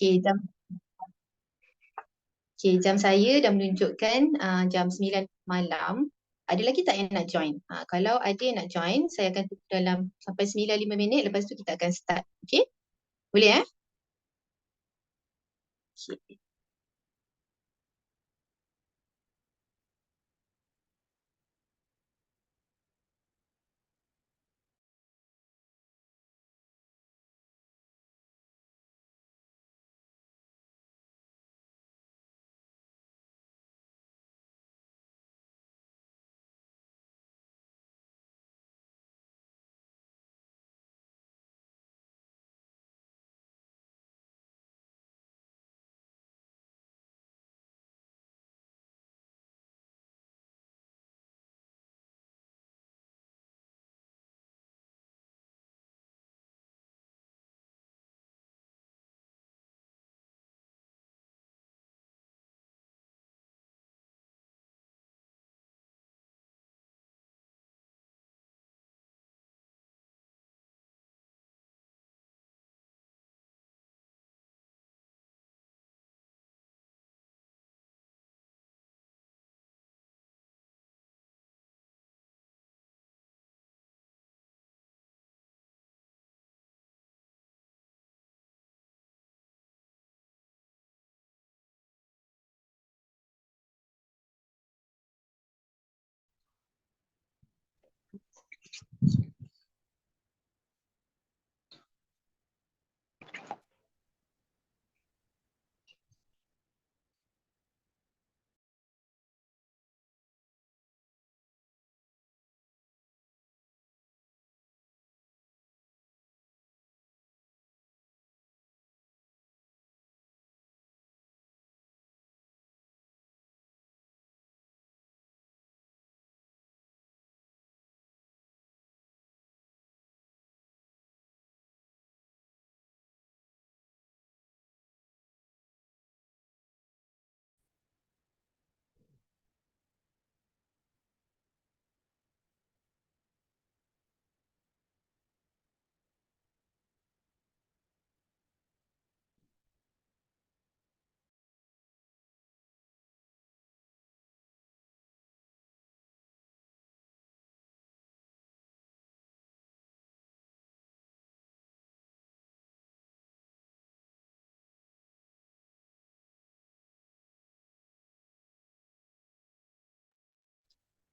Okay, jam saya dah menunjukkan jam 9 malam. Ada lagi tak yang nak join? Kalau ada yang nak join, saya akan tunggu dalam sampai 9:05. Lepas tu kita akan start. Okay? Boleh eh? Okay.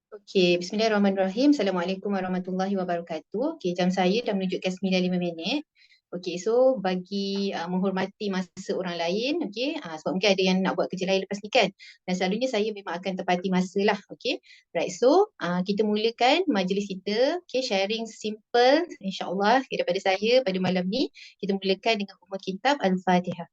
Okey, bismillahirrahmanirrahim. Assalamualaikum warahmatullahi wabarakatuh. Okey, jam saya dah menunjukkan 9:05. Okey, so bagi menghormati masa orang lain, okey, sebab mungkin ada yang nak buat kerja lain lepas ni kan. Dan selalunya saya memang akan tepati masa lah, okey. Right, so kita mulakan majlis kita, okey, sharing simple insya-Allah daripada saya pada malam ni. Kita mulakan dengan ummah kitab Al-Fatihah.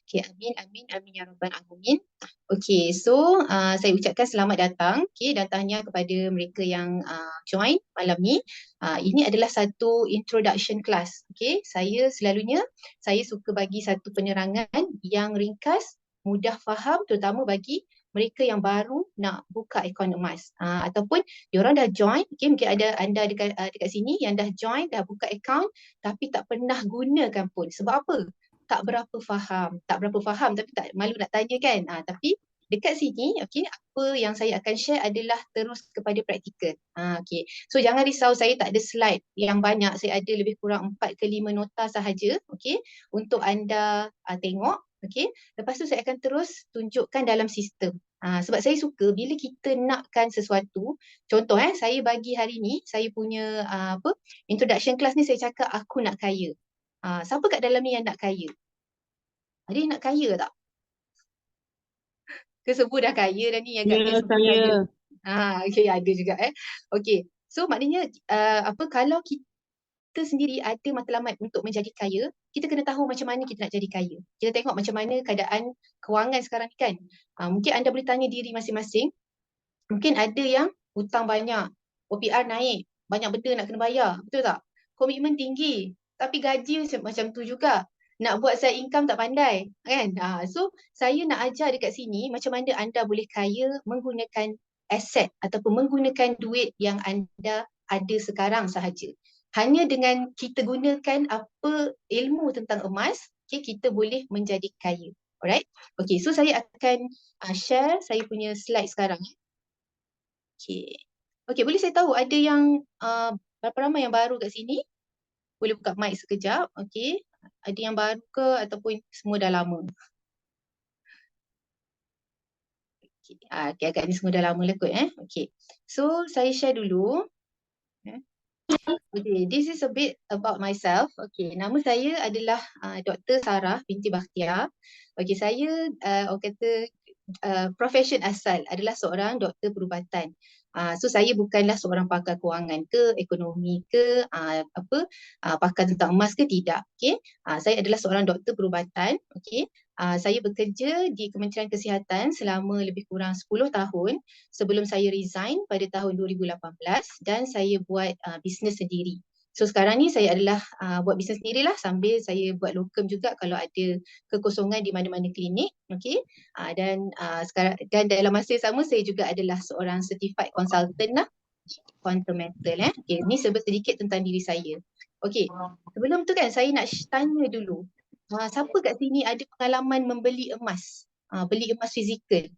Okay, amin, amin, amin ya rabbal alamin. Okay, so saya ucapkan selamat datang. Okay, datangnya kepada mereka yang join malam ni. Ini adalah satu introduction class. Okay, saya suka bagi satu penerangan yang ringkas, mudah faham, terutama bagi mereka yang baru nak buka akaun emas. Ataupun diorang dah join, okay, mungkin ada anda dekat sini yang dah join, dah buka akaun tapi tak pernah gunakan pun. Sebab apa? Tak berapa faham tapi tak malu nak tanya kan. Tapi dekat sini okey, apa yang saya akan share adalah terus kepada praktikal. Okey, so jangan risau, saya tak ada slide yang banyak, saya ada lebih kurang 4 ke 5 nota sahaja, okey, untuk anda tengok. Okey, lepas tu saya akan terus tunjukkan dalam sistem. Sebab saya suka bila kita nakkan sesuatu, contoh saya bagi hari ni saya punya introduction class ni, saya cakap aku nak kaya. Siapa kat dalam ni yang nak kaya? Ada yang nak kaya tak? Ke semua dah kaya dah ni, yang kat Ya, mute semua saya. kaya. Okay, ada juga Okay, so maknanya kalau kita sendiri ada matlamat untuk menjadi kaya, kita kena tahu macam mana kita nak jadi kaya. Kita tengok macam mana keadaan kewangan sekarang ni kan. Mungkin anda boleh tanya diri masing-masing. Mungkin ada yang hutang banyak, OPR naik, banyak benda nak kena bayar, betul tak? Komitmen tinggi, tapi gaji macam tu juga. nak buat side income tak pandai kan. So saya nak ajar dekat sini macam mana anda boleh kaya menggunakan aset ataupun menggunakan duit yang anda ada sekarang sahaja. Hanya dengan kita gunakan apa ilmu tentang emas, okay, kita boleh menjadi kaya. Alright. Okay, so saya akan share saya punya slide sekarang. Okay. Okay, boleh saya tahu ada yang berapa ramai yang baru kat sini? Boleh buka mic sekejap. Okay. Ada yang baru ke ataupun semua dah lama? Okay, okay, agak ni semua dah lama lah kot Okay. So saya share dulu. Okay, this is a bit about myself. Okay, nama saya adalah Dr. Sarah binti Bakhtiar. Okay, saya orang kata profession asal adalah seorang doktor perubatan. So saya bukanlah seorang pakar kewangan ke, ekonomi ke, pakar tentang emas ke, tidak. Okay. Saya adalah seorang doktor perubatan. Okay. Saya bekerja di Kementerian Kesihatan selama lebih kurang 10 tahun sebelum saya resign pada tahun 2018 dan saya buat bisnes sendiri. So sekarang ni saya adalah buat bisnes sendirilah sambil saya buat locum juga kalau ada kekosongan di mana-mana klinik. Okay. Dan dalam masa yang sama saya juga adalah seorang certified consultant lah, quantum metal. Okay, ni sedikit tentang diri saya. Okay, sebelum tu kan saya nak tanya dulu, siapa kat sini ada pengalaman membeli emas, beli emas fizikal?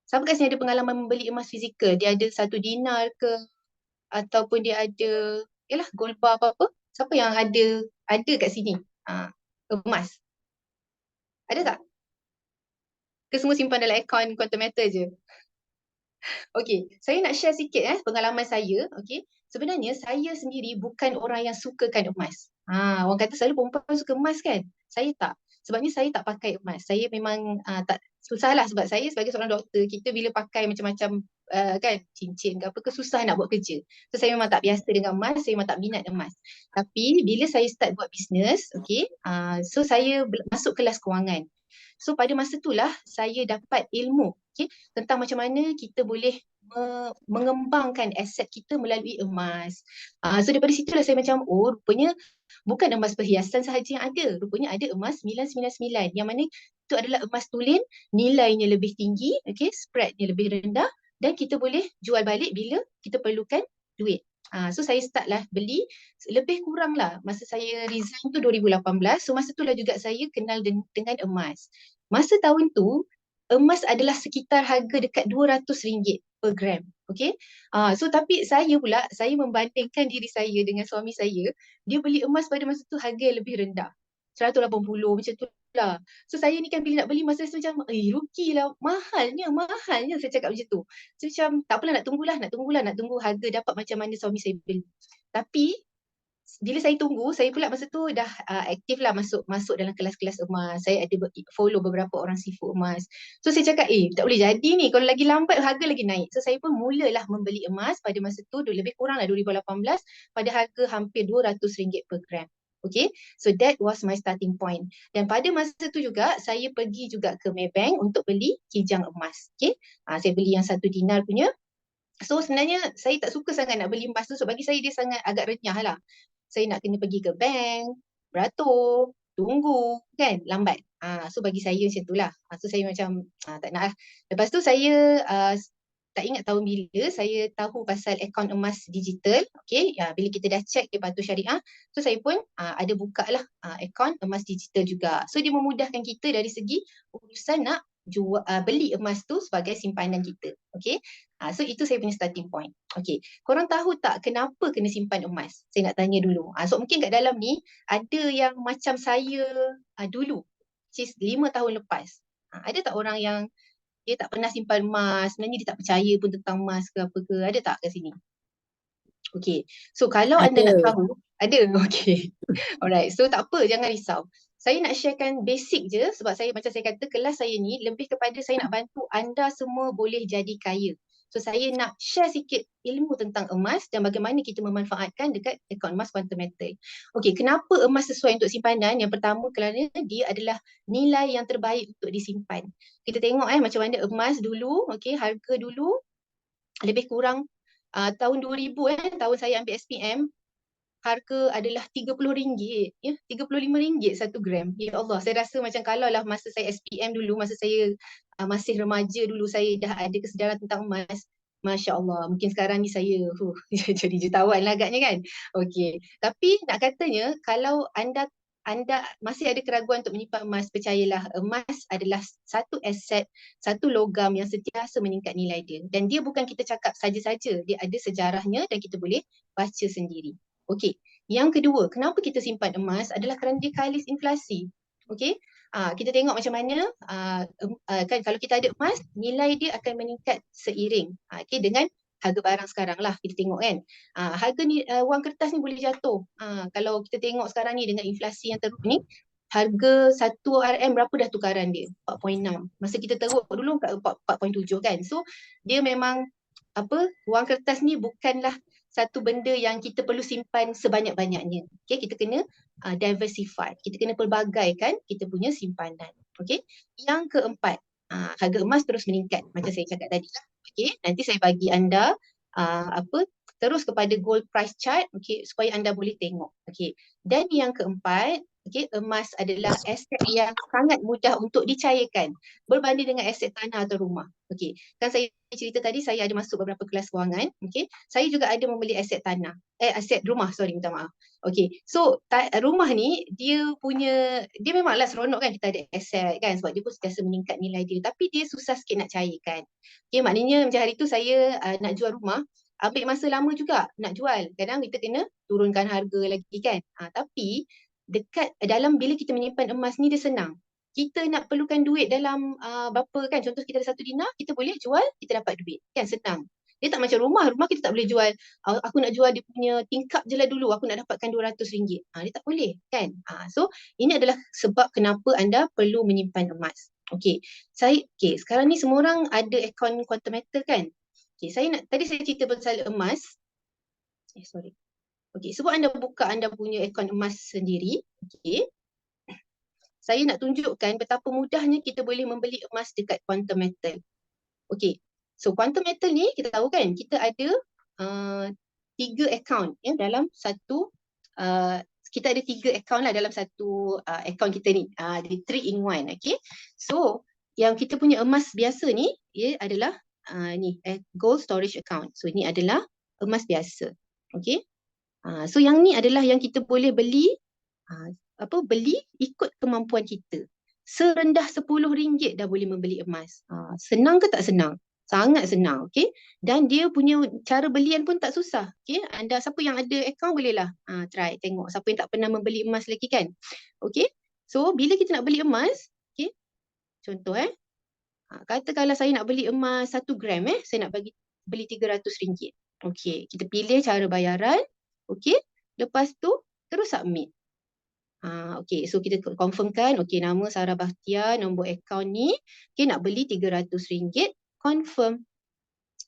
Siapa kat sini ada pengalaman membeli emas fizikal? Dia ada 1 dinar ke ataupun dia ada gold bar apa-apa? Siapa yang ada kat sini emas? Ada tak? Ke semua simpan dalam akaun quantum metal je? Okay, saya nak share sikit pengalaman saya. Okay, sebenarnya saya sendiri bukan orang yang sukakan emas. Orang kata selalu perempuan suka emas kan? Saya tak. Sebabnya saya tak pakai emas. Saya memang tak susahlah sebab saya sebagai seorang doktor, kita bila pakai macam-macam kan cincin ke apa ke susah nak buat kerja. So saya memang tak biasa dengan emas, saya memang tak minat emas. Tapi bila saya start buat bisnes, okay, so saya masuk kelas kewangan. So pada masa itulah saya dapat ilmu tentang macam mana kita boleh mengembangkan aset kita melalui emas. So daripada situlah saya macam, rupanya bukan emas perhiasan sahaja yang ada. Rupanya ada emas 999 yang mana itu adalah emas tulen, nilainya lebih tinggi, spreadnya lebih rendah dan kita boleh jual balik bila kita perlukan duit. So saya start lah beli lebih kurang lah masa saya resign tu 2018. So masa itulah juga saya kenal dengan emas. Masa tahun tu emas adalah sekitar harga dekat RM200 per gram. Okay. So tapi saya pula, saya membandingkan diri saya dengan suami saya, dia beli emas pada masa tu harga yang lebih rendah. 180 macam tu lah. So saya ni kan bila nak beli masa tu macam, rugilah, mahalnya saya cakap macam tu. So macam tak apalah nak tunggu harga dapat macam mana suami saya beli. Tapi bila saya tunggu, saya pula masa tu dah aktif lah masuk dalam kelas-kelas emas. Saya ada follow beberapa orang sifu emas. So saya cakap, tak boleh jadi ni. Kalau lagi lambat, harga lagi naik. So saya pun mulalah membeli emas pada masa tu, lebih kurang lah 2018, pada harga hampir RM200 per gram. Okay, so that was my starting point. Dan pada masa tu juga, saya pergi juga ke Maybank untuk beli kijang emas. Okay, saya beli yang 1 dinar punya. So sebenarnya saya tak suka sangat nak beli emas tu. So bagi saya dia sangat agak renyah lah. Saya nak kena pergi ke bank, beratur, tunggu kan, lambat. So bagi saya macam itulah. So saya macam tak nak lah. Lepas tu saya tak ingat tahun bila saya tahu pasal akaun emas digital. Okay, bila kita dah check dia patuh syariah. So saya pun ada buka lah akaun emas digital juga. So dia memudahkan kita dari segi urusan nak beli emas tu sebagai simpanan kita. Okay. So itu saya punya starting point. Okay. Korang tahu tak kenapa kena simpan emas? Saya nak tanya dulu. So mungkin kat dalam ni ada yang macam saya dulu. Which is 5 tahun lepas. Ada tak orang yang dia tak pernah simpan emas, sebenarnya dia tak percaya pun tentang emas ke apa ke? Ada tak kat sini? Okay. So kalau anda nak tahu, ada. Okay. Alright. So tak apa, jangan risau. Saya nak sharekan basic je sebab saya macam saya kata kelas saya ni lebih kepada saya nak bantu anda semua boleh jadi kaya. So saya nak share sikit ilmu tentang emas dan bagaimana kita memanfaatkan dekat akaun emas quantum metal. Okey, kenapa emas sesuai untuk simpanan? Yang pertama kerana dia adalah nilai yang terbaik untuk disimpan. Kita tengok macam mana emas dulu, okey, harga dulu lebih kurang tahun 2000 tahun saya ambil SPM, harga adalah RM30, ya, RM35 satu gram. Ya Allah, saya rasa macam kalau lah masa saya SPM dulu, masa saya masih remaja dulu, saya dah ada kesedaran tentang emas. Masya Allah, mungkin sekarang ni saya jadi jutawan lah agaknya kan. Okey, tapi nak katanya kalau anda masih ada keraguan untuk menyimpan emas, percayalah, emas adalah satu aset, satu logam yang sentiasa meningkat nilai dia. Dan dia bukan kita cakap saja-saja, dia ada sejarahnya dan kita boleh baca sendiri. Okey, yang kedua, kenapa kita simpan emas adalah kerana dia kalis inflasi. Okey, kita tengok macam mana, kan kalau kita ada emas, nilai dia akan meningkat seiring okey, dengan harga barang sekarang lah kita tengok kan. Harga ni wang kertas ni boleh jatuh. Kalau kita tengok sekarang ni dengan inflasi yang teruk ni, harga 1 RM berapa dah tukaran dia? 4.6. Masa kita teruk dulu kat 4.7 kan. So dia memang wang kertas ni bukanlah satu benda yang kita perlu simpan sebanyak-banyaknya. Okay, kita kena diversify. Kita kena pelbagaikan kita punya simpanan. Okay. Yang keempat, harga emas terus meningkat macam saya cakap tadi lah. Okay, nanti saya bagi anda terus kepada gold price chart, okay, supaya anda boleh tengok. Okay. Dan yang keempat, okay, emas adalah aset yang sangat mudah untuk dicairkan berbanding dengan aset tanah atau rumah. Okay. Kan saya cerita tadi saya ada masuk beberapa kelas kewangan. Okay. Saya juga ada membeli aset tanah. Aset rumah, sorry, minta maaf. Okay. So rumah ni dia memanglah seronok kan kita ada aset kan, sebab dia pun sentiasa meningkat nilai dia. Tapi dia susah sikit nak cairkan. Okay, maknanya macam hari tu saya nak jual rumah, ambil masa lama juga nak jual. Kadang kita kena turunkan harga lagi kan. Tapi bila kita menyimpan emas ni dia senang. Kita nak perlukan duit dalam berapa kan, contoh kita ada 1 dinar, kita boleh jual, kita dapat duit. Kan senang. Dia tak macam rumah kita tak boleh jual. Aku nak jual dia punya tingkap je lah dulu, aku nak dapatkan RM200. Dia tak boleh kan. So ini adalah sebab kenapa anda perlu menyimpan emas. Okey. Sekarang ni semua orang ada akaun Quantum Metal kan. Okey, tadi saya cerita pasal emas. Sorry. Okey, sebab anda buka anda punya akaun emas sendiri, okey. Saya nak tunjukkan betapa mudahnya kita boleh membeli emas dekat Quantum Metal. Okey. So Quantum Metal ni kita tahu kan, kita ada 3 akaun ya dalam satu kita ada 3 akaun lah dalam satu akaun kita ni. Di 3 in 1, okey. So yang kita punya emas biasa ni ia adalah gold storage account. So ini adalah emas biasa. Okey. So yang ni adalah yang kita boleh beli beli ikut kemampuan kita. Serendah RM10 dah boleh membeli emas. Senang ke tak senang? Sangat senang, okey. Dan dia punya cara belian pun tak susah. Okey, anda siapa yang ada akaun bolehlah try tengok siapa yang tak pernah membeli emas lagi kan. Okey. So bila kita nak beli emas, okey. Contoh katakanlah saya nak beli emas 1 gram saya nak beli RM300. Okey, kita pilih cara bayaran. Okey, lepas tu terus submit. Okey, so kita confirmkan, okey, nama Sarah Bahtiar, nombor akaun ni, okey, nak beli RM300, confirm.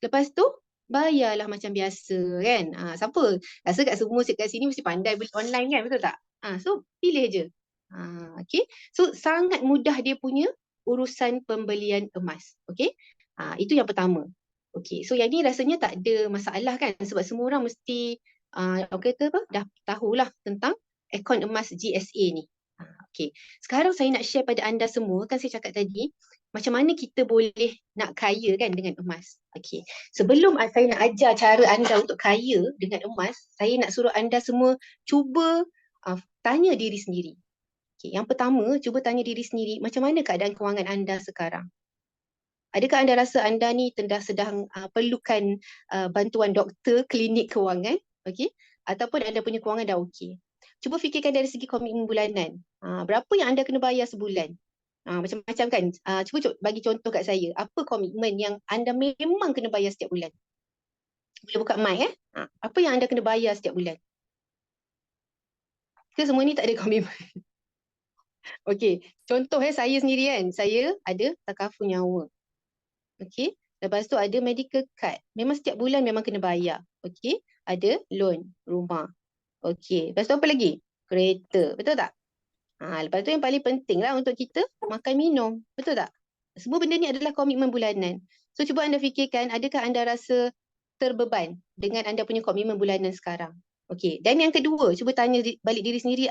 Lepas tu bayarlah macam biasa kan. Siapa rasa kat semua kat sini mesti pandai beli online kan, betul tak? So pilih je. Okey, so sangat mudah dia punya urusan pembelian emas. Okey, itu yang pertama. Okey, so yang ni rasanya tak ada masalah kan, sebab semua orang mesti dah tahulah tentang akaun emas GSA ni. Okey, sekarang saya nak share pada anda semua, kan saya cakap tadi, macam mana kita boleh nak kaya kan dengan emas. Okey, sebelum saya nak ajar cara anda untuk kaya dengan emas, saya nak suruh anda semua cuba tanya diri sendiri. Okey, yang pertama, cuba tanya diri sendiri, macam mana keadaan kewangan anda sekarang? Adakah anda rasa anda ni sedang perlukan bantuan doktor, klinik kewangan? Okey, ataupun anda punya kewangan dah okey. Cuba fikirkan dari segi komitmen bulanan. Berapa yang anda kena bayar sebulan? Macam-macam kan. Cuba bagi contoh kat saya. Apa komitmen yang anda memang kena bayar setiap bulan? Boleh buka mic Apa yang anda kena bayar setiap bulan? Ke semua ni tak ada komitmen? Okey, contoh saya sendiri kan. Saya ada takaful nyawa. Okey. Lepas tu ada medical card. Memang setiap bulan memang kena bayar. Okey. Ada loan rumah. Okey. Lepas tu apa lagi? Kereta. Betul tak? Lepas tu yang paling penting lah untuk kita, makan minum. Betul tak? Semua benda ni adalah komitmen bulanan. So cuba anda fikirkan, adakah anda rasa terbeban dengan anda punya komitmen bulanan sekarang? Okey. Dan yang kedua, cuba tanya balik diri sendiri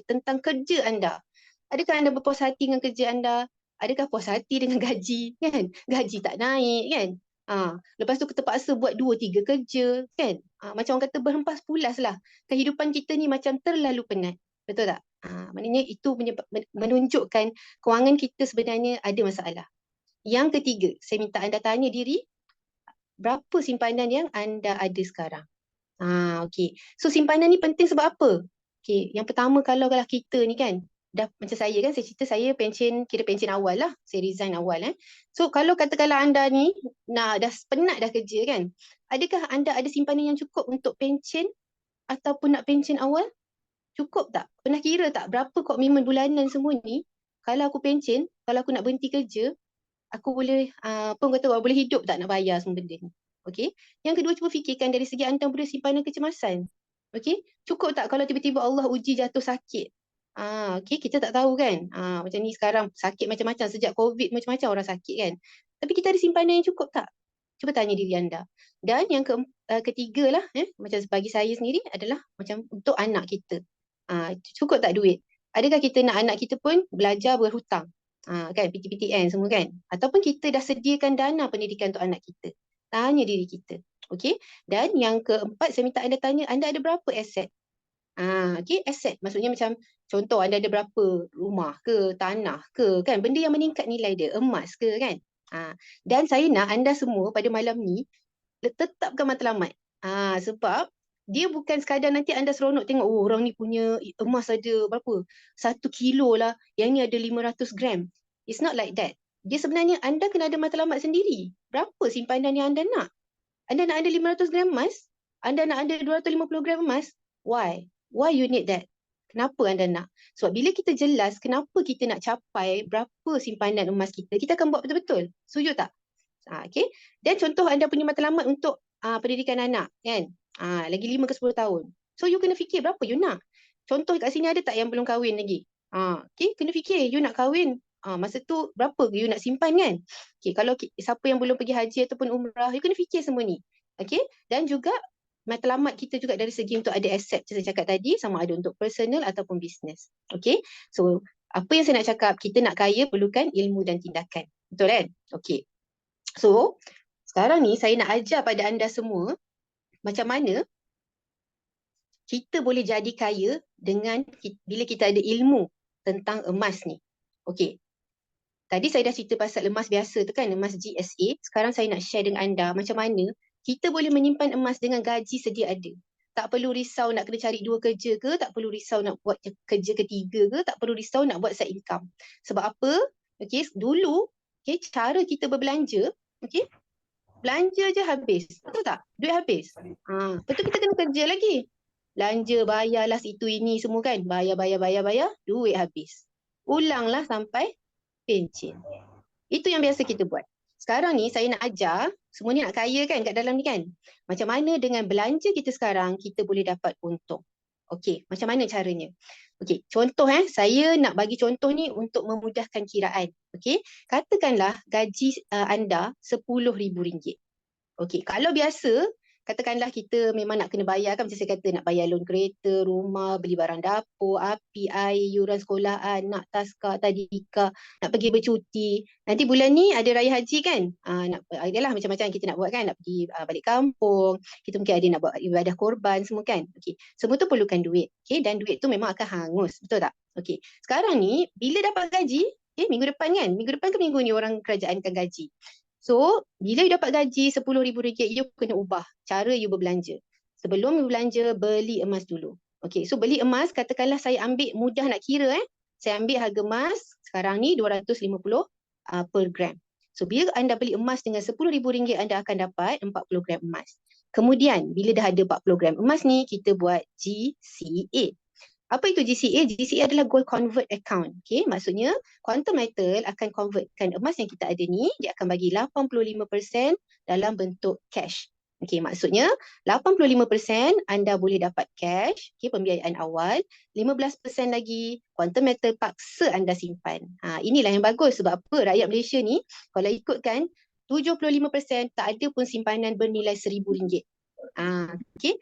tentang kerja anda. Adakah anda berpuas hati dengan kerja anda? Adakah puas hati dengan gaji? Kan? Gaji tak naik kan? Lepas tu kita terpaksa buat 2-3 kerja kan? Macam orang kata berhempas pulas lah. Kehidupan kita ni macam terlalu penat. Betul tak? Maknanya itu menunjukkan kewangan kita sebenarnya ada masalah. Yang ketiga, saya minta anda tanya diri, berapa simpanan yang anda ada sekarang? Okey. So simpanan ni penting sebab apa? Okey, yang pertama kalau kita ni kan, dah macam saya kan, saya cerita saya kira pencen awal lah. Saya resign awal So kalau katakanlah anda ni dah penat dah kerja kan, adakah anda ada simpanan yang cukup untuk pencen ataupun nak pencen awal? Cukup tak? Pernah kira tak berapa komitmen bulanan semua ni? Kalau aku pencen, kalau aku nak berhenti kerja, aku boleh apa orang kata boleh hidup tak nak bayar semua benda ni. Okey. Yang kedua, cuba fikirkan dari segi anda punya simpanan kecemasan. Okey. Cukup tak kalau tiba-tiba Allah uji jatuh sakit? Okey, kita tak tahu kan. Macam ni sekarang sakit macam-macam, sejak COVID macam-macam orang sakit kan. Tapi kita ada simpanan yang cukup tak? Cuba tanya diri anda. Dan yang ketiga lah, macam bagi saya sendiri adalah macam untuk anak kita. Cukup tak duit? Adakah kita nak anak kita pun belajar berhutang? Kan, PTPTN semua kan? Ataupun kita dah sediakan dana pendidikan untuk anak kita? Tanya diri kita. Okey. Dan yang keempat, saya minta anda tanya, anda ada berapa aset? Okey, aset. Maksudnya macam contoh anda ada berapa rumah ke, tanah ke, kan? Benda yang meningkat nilai dia, emas ke kan? Dan saya nak anda semua pada malam ni tetapkan matlamat. Sebab dia bukan sekadar nanti anda seronok tengok, oh orang ni punya emas ada berapa? 1 kilo lah, yang ni ada 500 gram. It's not like that. Dia sebenarnya anda kena ada matlamat sendiri. Berapa simpanan yang anda nak? Anda nak ada 500 gram emas? Anda nak ada 250 gram emas? Why? Why you need that? Kenapa anda nak? Sebab bila kita jelas kenapa kita nak capai berapa simpanan emas kita akan buat betul-betul. Setuju tak? Okay. Dan contoh anda punya matlamat untuk pendidikan anak kan. Lagi 5 ke 10 tahun. So you kena fikir berapa you nak. Contoh kat sini ada tak yang belum kahwin lagi? Okay, kena fikir you nak kahwin. Masa tu berapa you nak simpan kan? Okay, kalau siapa yang belum pergi haji ataupun umrah, you kena fikir semua ni. Okay, dan juga matlamat kita juga dari segi untuk ada aset macam saya cakap tadi, sama ada untuk personal ataupun bisnes. Okay, so apa yang saya nak cakap, kita nak kaya perlukan ilmu dan tindakan. Betul kan? Okay. So, sekarang ni saya nak ajar pada anda semua macam mana kita boleh jadi kaya dengan bila kita ada ilmu tentang emas ni. Okey. Tadi saya dah cerita pasal emas biasa tu kan, emas GSA. Sekarang saya nak share dengan anda macam mana kita boleh menyimpan emas dengan gaji sedia ada. Tak perlu risau nak kena cari 2 kerja ke, tak perlu risau nak buat kerja ketiga ke, tak perlu risau nak buat side income. Sebab apa? Okey, dulu cara kita berbelanja, okey, belanja je habis. Betul tak? Duit habis. Lepas tu kita kena kerja lagi. Belanja, bayar lah itu ini semua kan. Bayar. Duit habis. Ulanglah sampai pencen. Itu yang biasa kita buat. Sekarang ni saya nak ajar, semua ni nak kaya kan kat dalam ni kan. Macam mana dengan belanja kita sekarang, kita boleh dapat untung. Okey, macam mana caranya? Okey, contoh saya nak bagi contoh ni untuk memudahkan kiraan. Okey, katakanlah gaji anda RM10,000. Okey, kalau biasa, katakanlah kita memang nak kena bayar kan, macam saya kata nak bayar loan kereta, rumah, beli barang dapur, api, air, yuran sekolah anak, taska, tadika, nak pergi bercuti. Nanti bulan ni ada raya haji kan? Adalah macam-macam kita nak buat kan, nak pergi balik kampung, kita mungkin ada nak buat ibadah korban semua kan. Okey, semua tu perlukan duit. Okey, dan duit tu memang akan hangus, betul tak? Okey, sekarang ni bila dapat gaji, minggu depan kan? Minggu depan ke minggu ni orang kerajaan akan gaji. So, bila you dapat gaji RM10,000, you kena ubah cara you berbelanja. Sebelum you belanja, beli emas dulu. Okay, so beli emas, katakanlah saya ambil mudah nak kira Saya ambil harga emas sekarang ni 250 per gram. So, bila anda beli emas dengan RM10,000, anda akan dapat 40 gram emas. Kemudian, bila dah ada 40 gram emas ni, kita buat GCA. Apa itu GCA? GCA adalah Gold Convert Account. Okay, maksudnya Quantum Metal akan convertkan emas yang kita ada ni, dia akan bagi 85% dalam bentuk cash. Okay, maksudnya 85% anda boleh dapat cash, pembiayaan awal, 15% lagi Quantum Metal paksa anda simpan. Inilah yang bagus sebab apa? Rakyat Malaysia ni, kalau ikutkan, 75% tak ada pun simpanan bernilai RM1,000. Okay.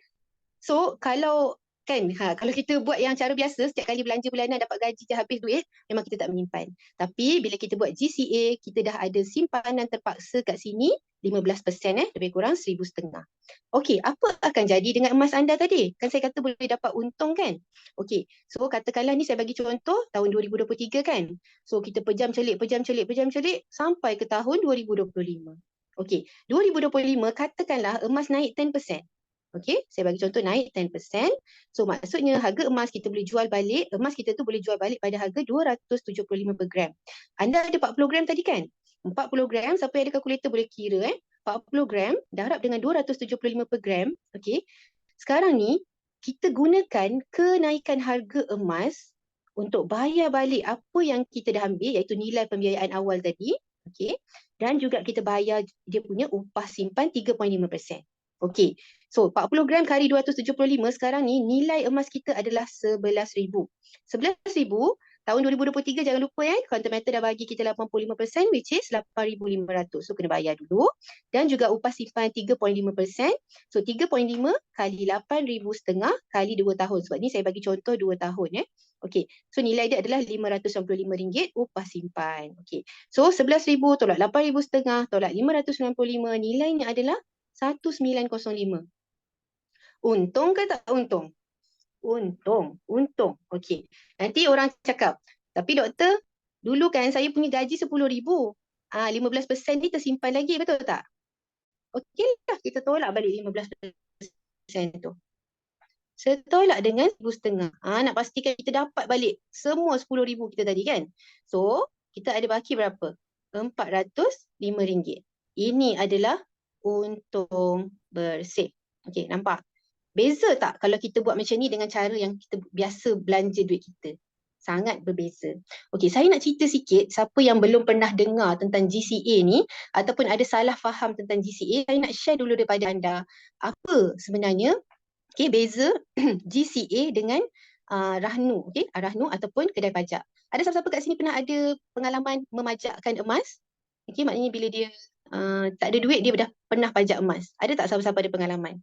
So kalau kan kalau kita buat yang cara biasa, setiap kali belanja bulanan dapat gaji je habis duit, memang kita tak menyimpan. Tapi bila kita buat GCA, kita dah ada simpanan terpaksa kat sini 15% lebih kurang 1,500. Okey, apa akan jadi dengan emas anda tadi? Kan saya kata boleh dapat untung kan? Okey, so katakanlah ni saya bagi contoh tahun 2023 kan. So kita pejam celik, sampai ke tahun 2025. Okey, 2025 katakanlah emas naik 10%. Okey, saya bagi contoh naik 10%. So maksudnya harga emas kita boleh jual balik, emas kita tu boleh jual balik pada harga 275 per gram. Anda ada 40 gram tadi kan? 40 gram, siapa yang ada kalkulator boleh kira 40 gram darab dengan 275 per gram. Okey. Sekarang ni kita gunakan kenaikan harga emas untuk bayar balik apa yang kita dah ambil iaitu nilai pembiayaan awal tadi. Okey. Dan juga kita bayar dia punya upah simpan 3.5%. Okey. So 40 gram kali 275 sekarang ni nilai emas kita adalah 11,000. 11,000 tahun 2023 jangan lupa Quantum Metal dah bagi kita 85% which is 8,500. So kena bayar dulu. Dan juga upah simpan 3.5%. So 3.5 kali 8,500 kali 2 tahun. Sebab ni saya bagi contoh 2 tahun Okey. So nilai dia adalah RM595 upah simpan. Okey. So 11,000 tolak 8,500 tolak 595 nilainya adalah 1905. Untung ke tak untung? Untung. Okey. Nanti orang cakap, tapi doktor, dulu kan saya punya gaji 10,000. 15% ni tersimpan lagi, betul tak? Okey lah, kita tolak balik 15% tu. Saya tolak dengan 1,500. Nak pastikan kita dapat balik semua 10,000 kita tadi kan? So, kita ada baki berapa? RM405. Ini adalah untung bersih. Okey, nampak? Beza tak kalau kita buat macam ni dengan cara yang kita biasa belanja duit kita? Sangat berbeza. Okey, saya nak cerita sikit siapa yang belum pernah dengar tentang GCA ni ataupun ada salah faham tentang GCA, saya nak share dulu daripada anda apa sebenarnya beza GCA dengan Rahnu, Rahnu ataupun kedai pajak. Ada siapa-siapa kat sini pernah ada pengalaman memajakkan emas? Maknanya bila dia tak ada duit, dia dah pernah pajak emas. Ada tak siapa-siapa ada pengalaman?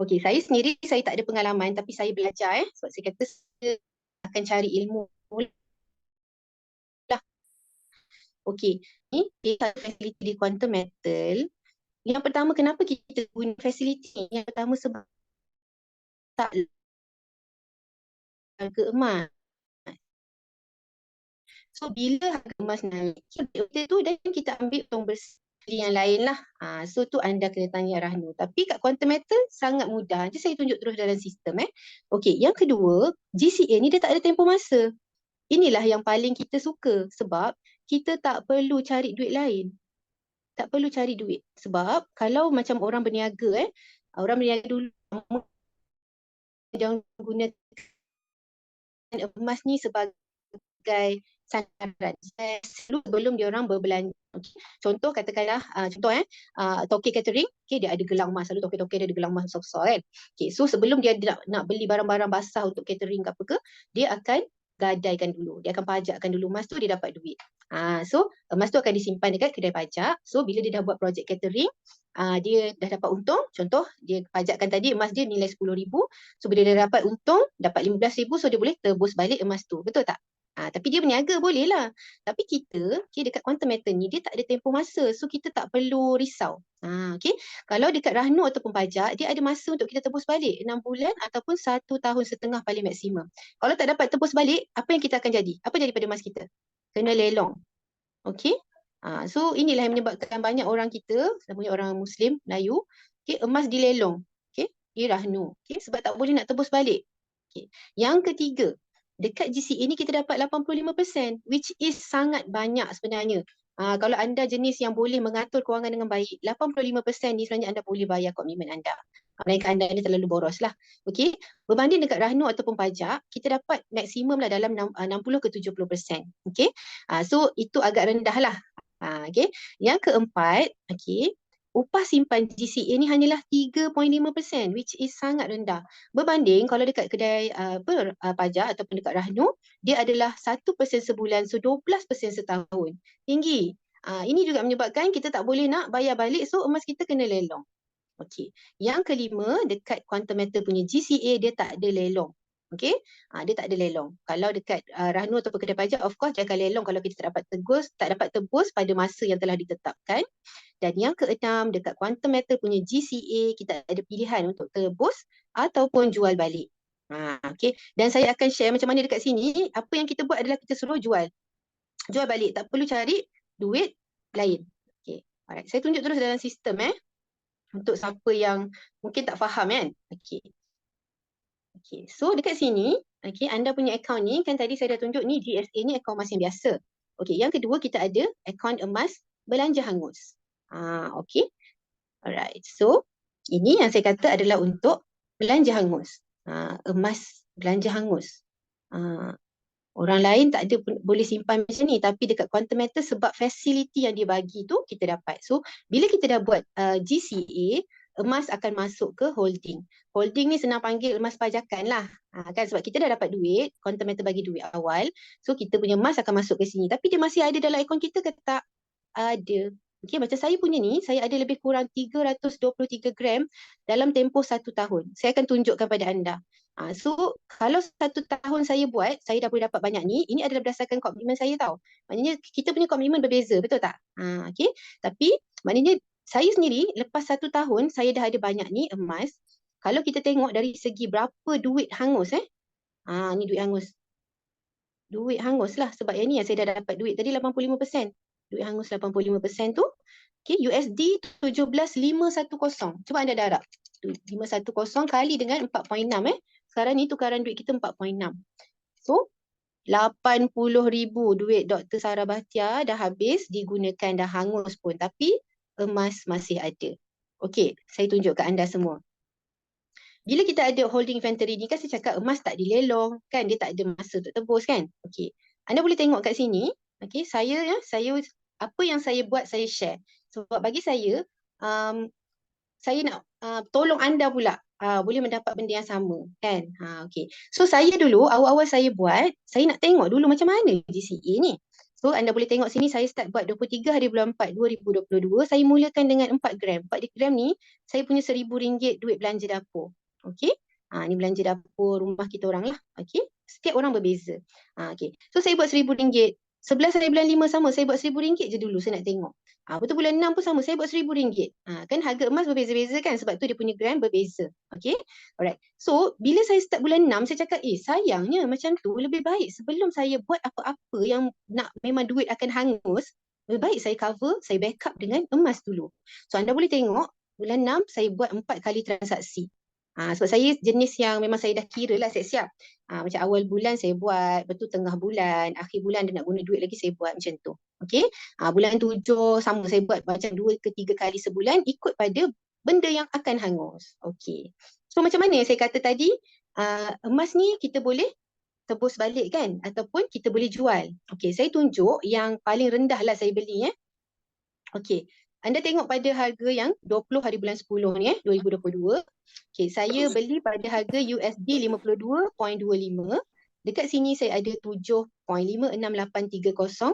Okey, saya sendiri saya tak ada pengalaman tapi saya belajar sebab saya kata saya akan cari ilmu lah. Okey, ni dia facility di Quantum Metal. Yang pertama, kenapa kita guna facility ni? Yang pertama sebab tak harga emas. So bila harga emas naik, kita tu dan kita ambil untung bersih yang lain lah. So tu anda kena tanya Rahnu. Tapi kat Quantum Metal sangat mudah. Nanti saya tunjuk terus dalam sistem Okey, yang kedua, GCA ni dia tak ada tempoh masa. Inilah yang paling kita suka sebab kita tak perlu cari duit lain. Tak perlu cari duit. Sebab kalau macam orang berniaga orang berniaga dulu jangan gunakan emas ni sebagai sandaran sebelum dia orang berbelanja. Okay. Contoh katakanlah toke catering, dia ada gelang emas, selalu toke-toke dia ada gelang emas besar-besar kan. So sebelum dia nak beli barang-barang basah untuk catering ke apa ke, dia akan gadaikan dulu, dia akan pajakkan dulu emas tu, dia dapat duit. So emas tu akan disimpan dekat kedai pajak. So bila dia dah buat projek catering, dia dah dapat untung. Contoh dia pajakkan tadi emas dia nilai 10,000. So bila dia dapat untung, dapat 15,000, so dia boleh tebus balik emas tu. Betul tak? Tapi dia berniaga boleh lah. Tapi kita dekat Quantum Metal ni dia tak ada tempoh masa. So kita tak perlu risau. Kalau dekat Rahnu ataupun pajak, dia ada masa untuk kita tebus balik 6 bulan ataupun 1 tahun setengah paling maksimum. Kalau tak dapat tebus balik, apa yang kita akan jadi? Apa jadi pada emas kita? Kena lelong. Okey? So inilah yang menyebabkan banyak orang kita, namanya orang Muslim, Melayu, emas dilelong. Di Rahnu. Sebab tak boleh nak tebus balik. Yang ketiga, dekat GCA ni kita dapat 85%, which is sangat banyak sebenarnya. Kalau anda jenis yang boleh mengatur kewangan dengan baik, 85% ni sebenarnya anda boleh bayar komitmen anda. Melainkan anda ni terlalu boros lah. Okey, berbanding dekat Rahnu ataupun pajak, kita dapat maksimum lah dalam 60 ke 70%. Okey, so itu agak rendah lah. Okey, yang keempat, upah simpan GCA ni hanyalah 3.5%, which is sangat rendah. Berbanding kalau dekat kedai pajak ataupun dekat Rahnu, dia adalah 1% sebulan, so 12% setahun. Tinggi. Ini juga menyebabkan kita tak boleh nak bayar balik, so emas kita kena lelong. Okey. Yang kelima, dekat quantum metal punya GCA dia tak ada lelong. Okey. Dia tak ada lelong. Kalau dekat Rahnu ataupun kedai pajak, of course dia akan lelong kalau kita tak dapat tebus pada masa yang telah ditetapkan. Dan yang keenam, dekat quantum metal punya GCA, kita ada pilihan untuk tebus ataupun jual balik. Okay. Dan saya akan share macam mana dekat sini. Apa yang kita buat adalah kita suruh jual. Jual balik. Tak perlu cari duit lain. Okay. Alright. Saya tunjuk terus dalam sistem untuk siapa yang mungkin tak faham kan. Okay. Okay. So dekat sini, okay, anda punya akaun ni, kan tadi saya dah tunjuk ni GSA ni akaun emas yang biasa. Okay. Yang kedua kita ada akaun emas belanja hangus. Okay. Alright. So ini yang saya kata adalah untuk belanja hangus. Emas belanja hangus. Orang lain tak ada boleh simpan macam ni, tapi dekat quantum metal sebab fasiliti yang dia bagi tu kita dapat. So bila kita dah buat GCA, emas akan masuk ke holding. Holding ni senang panggil emas pajakan lah. Kan sebab kita dah dapat duit, quantum metal bagi duit awal. So kita punya emas akan masuk ke sini. Tapi dia masih ada dalam akaun kita ke tak? Ada. Okay, macam saya punya ni, saya ada lebih kurang 323 gram dalam tempoh 1 tahun. Saya akan tunjukkan pada anda. So, kalau 1 tahun saya buat, saya dah boleh dapat banyak ni. Ini adalah berdasarkan komitmen saya tau. Maknanya kita punya komitmen berbeza, betul tak? Okay. Tapi, maknanya saya sendiri, lepas 1 tahun, saya dah ada banyak ni emas. Kalau kita tengok dari segi berapa duit hangus, ni duit hangus. Duit hangus lah, sebab yang ni yang saya dah dapat duit tadi 85%. Duit hangus 85% tu, okay, USD 17,510. Cuba anda darab. 510 kali dengan 4.6 Sekarang ni tukaran duit kita 4.6. So 80,000 duit Dr. Sarah Bahtiar dah habis digunakan, dah hangus pun, tapi emas masih ada. Okey, saya tunjuk kat anda semua. Bila kita ada holding inventory ni, kan saya cakap emas tak dilelong, kan dia tak ada masa untuk tebus kan. Okey. Anda boleh tengok kat sini, okey, saya apa yang saya buat saya share. Sebab bagi saya saya nak tolong anda pula boleh mendapat benda yang sama kan. Okey. So saya dulu awal-awal saya buat, saya nak tengok dulu macam mana GCA ni. So anda boleh tengok sini saya start buat 23 hari bulan 4 2022. Saya mulakan dengan 4 gram. 4 gram ni saya punya RM1,000 duit belanja dapur. Okey. Ni belanja dapur rumah kita orang lah. Okey. Setiap orang berbeza. Okey. So saya buat RM1,000. 11 hari bulan 5 sama, saya buat RM1,000 je dulu saya nak tengok. Betul bulan 6 pun sama, saya buat RM1,000. Kan harga emas berbeza-beza kan, sebab tu dia punya gram berbeza. Okay, alright. So bila saya start bulan 6, saya cakap sayangnya macam tu lebih baik sebelum saya buat apa-apa yang nak memang duit akan hangus, lebih baik saya cover, saya backup dengan emas dulu. So anda boleh tengok bulan 6 saya buat 4 kali transaksi. Sebab saya jenis yang memang saya dah kira lah siap-siap. Macam awal bulan saya buat, betul tengah bulan, akhir bulan dia nak guna duit lagi saya buat macam tu. Okey. Bulan 7 sama saya buat macam 2 ke 3 kali sebulan ikut pada benda yang akan hangus. Okey. So macam mana yang saya kata tadi, emas ni kita boleh tebus balik kan ataupun kita boleh jual. Okey, saya tunjuk yang paling rendah lah saya beli Okey. Anda tengok pada harga yang 20 hari bulan 10 ni 2022. Okey, saya beli pada harga USD 52.25. Dekat sini saya ada 7.56830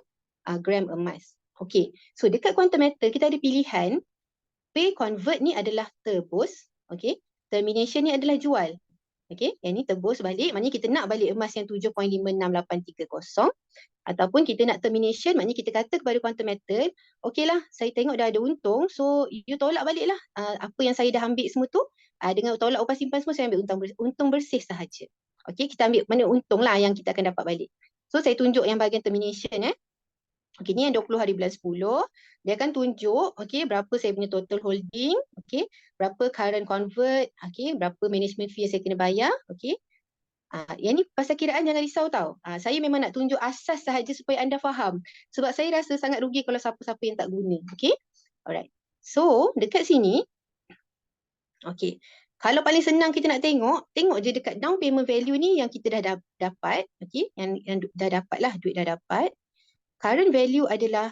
gram emas. Okey. So dekat quantum metal kita ada pilihan pay convert ni adalah tebus, okey. Termination ni adalah jual. Okey, yang ni tebus balik, maknanya kita nak balik emas yang 7.56830 ataupun kita nak termination, maknanya kita kata kepada quantum metal, okeylah, saya tengok dah ada untung, so you tolak baliklah apa yang saya dah ambil semua tu, dengan tolak upah simpan semua saya ambil untung bersih sahaja. Okey, kita ambil mana untung lah yang kita akan dapat balik. So saya tunjuk yang bahagian termination Okey, ni yang 20 hari bulan 10. Dia akan tunjuk berapa saya punya total holding, berapa current convert, berapa management fee yang saya kena bayar, yang ni pasal kiraan jangan risau tau. Saya memang nak tunjuk asas sahaja supaya anda faham. Sebab saya rasa sangat rugi kalau siapa-siapa yang tak guna. Alright. So, dekat sini, kalau paling senang kita nak tengok je dekat down payment value ni yang kita dah dapat, yang dah dapat lah, duit dah dapat. Current value adalah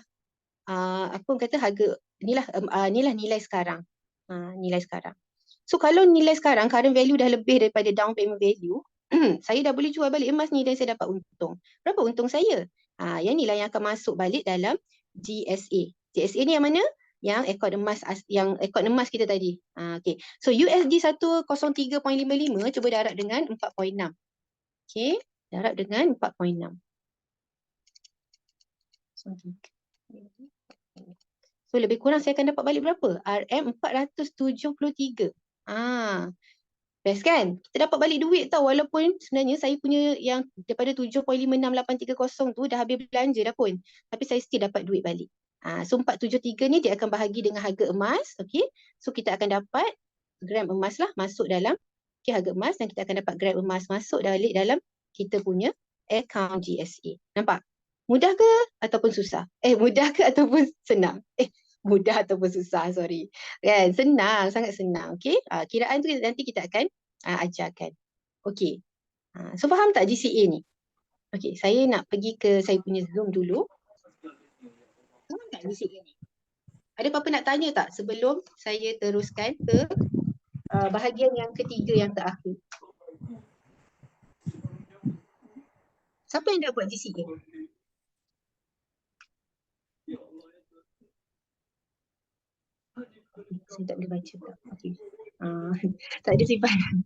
apa orang kata harga inilah nilai sekarang. Nilai sekarang. So kalau nilai sekarang current value dah lebih daripada down payment value, saya dah boleh jual balik emas ni dan saya dapat untung. Berapa untung saya? Yang inilah yang akan masuk balik dalam GSA. GSA ni yang mana? yang ekor emas kita tadi. Okay. So USD 103.55 cuba darab dengan 4.6. Okay. Darab dengan 4.6. So lebih kurang saya akan dapat balik berapa? RM473. Best kan? Kita dapat balik duit tau, walaupun sebenarnya saya punya yang daripada 7.56830 tu dah habis belanja dah pun. Tapi saya still dapat duit balik. So 473 ni dia akan bahagi dengan harga emas. Okay. So kita akan dapat gram emas lah masuk dalam harga emas, dan kita akan dapat gram emas masuk balik dalam kita punya account GSA. Nampak? Mudah ke ataupun susah? Mudah ke ataupun senang? Mudah ataupun susah, sorry. Kan? Senang, sangat senang. Okay? Kiraan tu nanti kita akan ajarkan. Okay. So faham tak GCA ni? Okay, saya nak pergi ke saya punya Zoom dulu. Faham tak GCA ni? Ada apa-apa nak tanya tak sebelum saya teruskan ke bahagian yang ketiga yang terakhir? Siapa yang dah buat GCA? Saya tak boleh baca tak? Okay. Tak ada simpanan.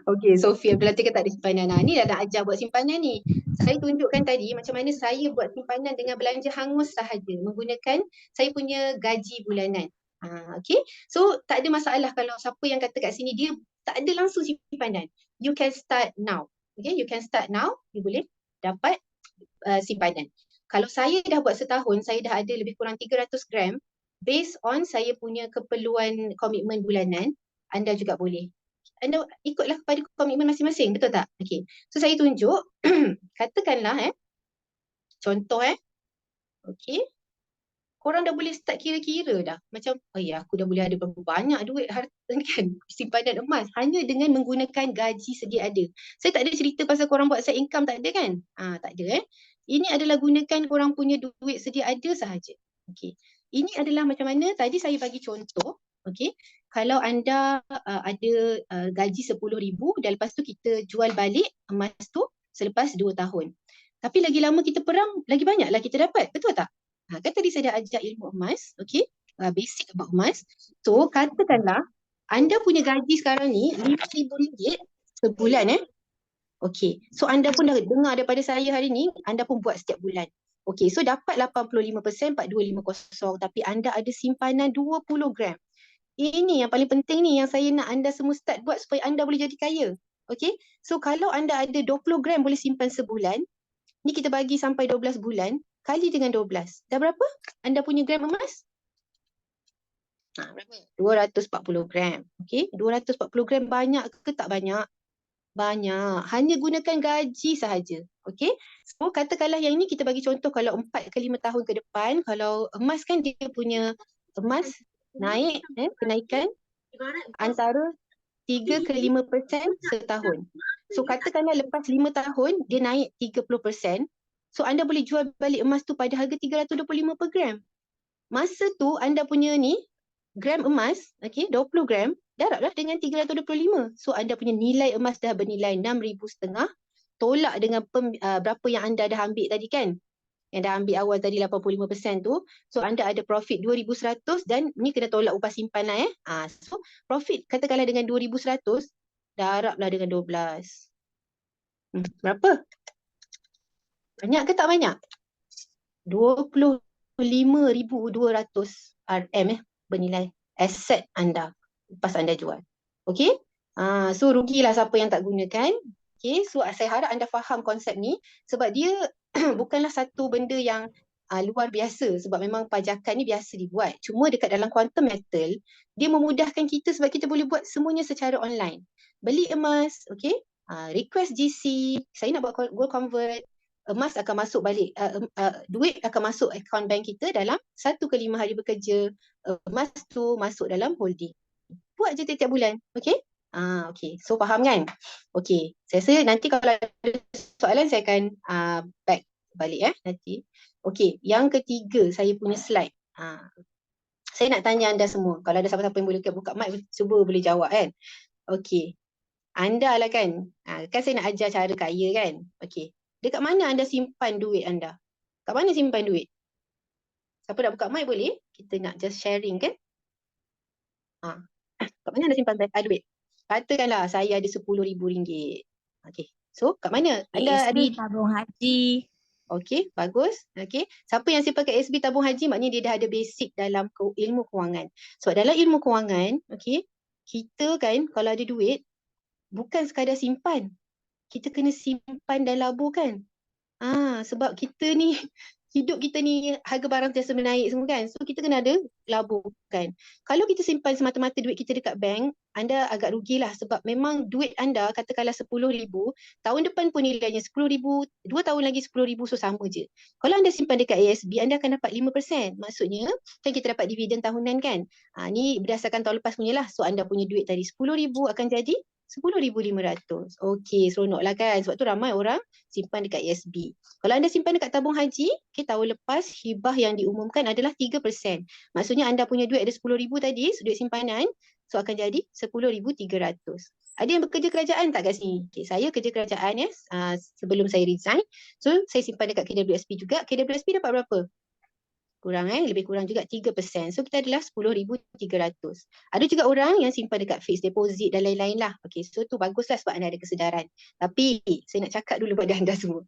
Okay, Sofia bila cakap tak ada simpanan. Ni dah nak ajar buat simpanan ni. Saya tunjukkan tadi macam mana saya buat simpanan dengan belanja hangus sahaja menggunakan saya punya gaji bulanan. Okay, so tak ada masalah kalau siapa yang kata kat sini dia tak ada langsung simpanan. You can start now. Okay, you can start now. You boleh dapat simpanan. Kalau saya dah buat setahun, saya dah ada lebih kurang 300 gram. Based on saya punya keperluan komitmen bulanan, anda juga boleh. Anda ikutlah kepada komitmen masing-masing, betul tak? Okay. So saya tunjuk, katakanlah contoh okay. Korang dah boleh start kira-kira dah. Macam, aku dah boleh ada berapa banyak duit harta kan, simpanan emas hanya dengan menggunakan gaji sedia ada. Saya tak ada cerita pasal korang buat side income, tak ada kan? Tak ada Ini adalah gunakan korang punya duit sedia ada sahaja. Okay. Ini adalah macam mana, tadi saya bagi contoh, okay. Kalau anda ada gaji 10,000 dan lepas tu kita jual balik emas tu selepas 2 tahun. Tapi lagi lama kita perang, lagi banyaklah kita dapat, betul tak? Kan tadi saya dah ajar ilmu emas, okay? Basic about emas. So, katakanlah anda punya gaji sekarang ni RM5,000 sebulan Okay, so anda pun dah dengar daripada saya hari ni, anda pun buat setiap bulan. Okay, so dapat 85%, 4250, tapi anda ada simpanan 20 gram. Ini yang paling penting ni, yang saya nak anda semua start buat supaya anda boleh jadi kaya. Okay, so kalau anda ada 20 gram boleh simpan sebulan, ni kita bagi sampai 12 bulan, kali dengan 12. Dah berapa? Anda punya gram emas? Berapa? 240 gram. Okay, 240 gram banyak ke tak banyak? Banyak. Hanya gunakan gaji sahaja. Okay, so katakanlah yang ini kita bagi contoh kalau 4 ke 5 tahun ke depan, kalau emas kan dia punya emas naik, kenaikan antara 3 ke 5% setahun. So katakanlah lepas 5 tahun dia naik 30%. So anda boleh jual balik emas tu pada harga 325 per gram. Masa tu anda punya ni gram emas, okay, 20 gram, darablah dengan 325. So anda punya nilai emas dah bernilai 6,500, tolak dengan berapa yang anda dah ambil tadi kan. Yang dah ambil awal tadi 85% tu. So anda ada profit 2,100 dan ni kena tolak upah simpanan So profit katakanlah dengan 2,100, darablah dengan 12. Berapa? Banyak ke tak banyak? 25,200 RM bernilai aset anda lepas anda jual. Okay? So rugilah siapa yang tak gunakan. Okay, so saya harap anda faham konsep ni sebab dia bukanlah satu benda yang luar biasa sebab memang pajakan ni biasa dibuat. Cuma dekat dalam quantum metal, dia memudahkan kita sebab kita boleh buat semuanya secara online. Beli emas, okay? Request GC, saya nak buat gold convert, emas akan masuk balik, duit akan masuk akaun bank kita dalam 1 ke 5 hari bekerja, emas tu masuk dalam holding. Buat je tiap-tiap bulan, okay? Okay, so faham kan? Okay, saya rasa nanti kalau ada soalan saya akan back balik nanti. Okay, yang ketiga saya punya slide. Saya nak tanya anda semua, kalau ada siapa-siapa yang boleh buka mic, cuba boleh jawab kan? Okay, anda lah kan? Kan saya nak ajar cara kaya kan? Okay, dekat mana anda simpan duit anda? Kat mana simpan duit? Siapa nak buka mic boleh? Kita nak just sharing kan? Ha. Kat mana anda simpan duit? Katakanlah saya ada RM10,000. Okey. So, kat mana? Anda ada. ASB tabung haji. Okey, bagus. Okey. Siapa yang simpan kat ASB tabung haji, maknanya dia dah ada basic dalam ilmu kewangan. Sebab dalam ilmu kewangan, okey, kita kan kalau ada duit, bukan sekadar simpan. Kita kena simpan dan labur kan? Sebab kita ni, hidup kita ni harga barang sentiasa menaik semua kan. So kita kena ada labur kan. Kalau kita simpan semata-mata duit kita dekat bank, anda agak rugilah sebab memang duit anda katakanlah RM10,000, tahun depan pun nilainya RM10,000, 2 tahun lagi RM10,000, so sama je. Kalau anda simpan dekat ASB, anda akan dapat 5%. Maksudnya kan kita dapat dividen tahunan kan. Ni berdasarkan tahun lepas punya lah. So anda punya duit tadi RM10,000 akan jadi RM10,500. Okey, seronoklah kan. Sebab tu ramai orang simpan dekat ASB. Kalau anda simpan dekat tabung haji, tahun lepas hibah yang diumumkan adalah 3%. Maksudnya anda punya duit ada RM10,000 tadi, duit simpanan, so akan jadi RM10,300. Ada yang bekerja kerajaan tak kat sini? Okay, saya kerja kerajaan ya, sebelum saya resign. So saya simpan dekat KWSP juga. KWSP dapat berapa? Kurang lebih kurang juga 3%. So kita adalah RM10,300. Ada juga orang yang simpan dekat fixed deposit dan lain-lain lah. Okay, so tu baguslah sebab anda ada kesedaran. Tapi saya nak cakap dulu pada anda semua.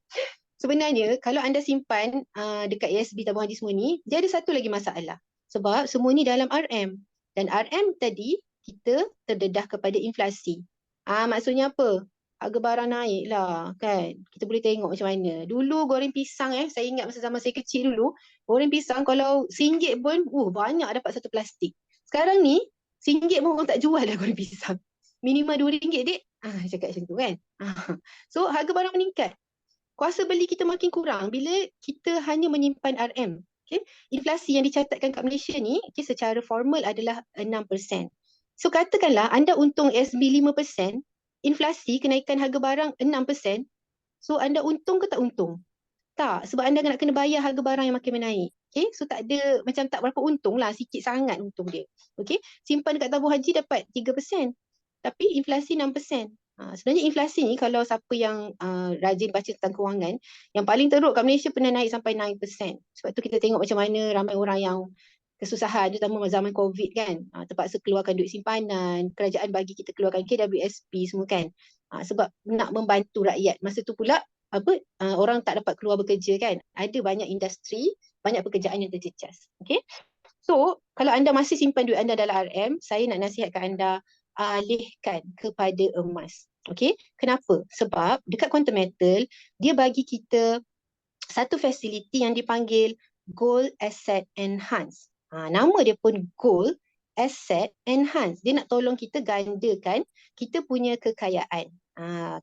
Sebenarnya kalau anda simpan dekat ASB tabung haji semua ni, dia ada satu lagi masalah. Sebab semua ni dalam RM. Dan RM tadi kita terdedah kepada inflasi. Maksudnya apa? Harga barang naik lah kan. Kita boleh tengok macam mana. Dulu goreng pisang saya ingat masa zaman saya kecil dulu, goreng pisang kalau RM1 pun banyak dapat satu plastik. Sekarang ni RM1 pun orang tak jual dah goreng pisang. Minimal RM2 dek. Cakap macam tu kan. So harga barang meningkat. Kuasa beli kita makin kurang bila kita hanya menyimpan RM. Okay? Inflasi yang dicatatkan kat Malaysia ni secara formal adalah 6%. So katakanlah anda untung SB 5%, inflasi kenaikan harga barang 6%, so anda untung ke tak untung? Tak, sebab anda nak kena bayar harga barang yang makin menaik. Okay? So tak ada, macam tak berapa untung lah, sikit sangat untung dia. Okay? Simpan dekat tabung haji dapat 3%, tapi inflasi 6%. Sebenarnya inflasi ni kalau siapa yang rajin baca tentang kewangan, yang paling teruk kat Malaysia pernah naik sampai 9%. Sebab tu kita tengok macam mana ramai orang yang kesusahan, terutama zaman COVID kan. Terpaksa keluarkan duit simpanan, kerajaan bagi kita keluarkan KWSP semua kan. Sebab nak membantu rakyat. Masa tu pula orang tak dapat keluar bekerja kan. Ada banyak industri, banyak pekerjaan yang terjejas. Okay? So, kalau anda masih simpan duit anda dalam RM, saya nak nasihatkan anda alihkan kepada emas. Okay? Kenapa? Sebab dekat Quantum Metal, dia bagi kita satu fasiliti yang dipanggil Gold Asset Enhance. Nama dia pun Gold Asset Enhance. Dia nak tolong kita gandakan kita punya kekayaan.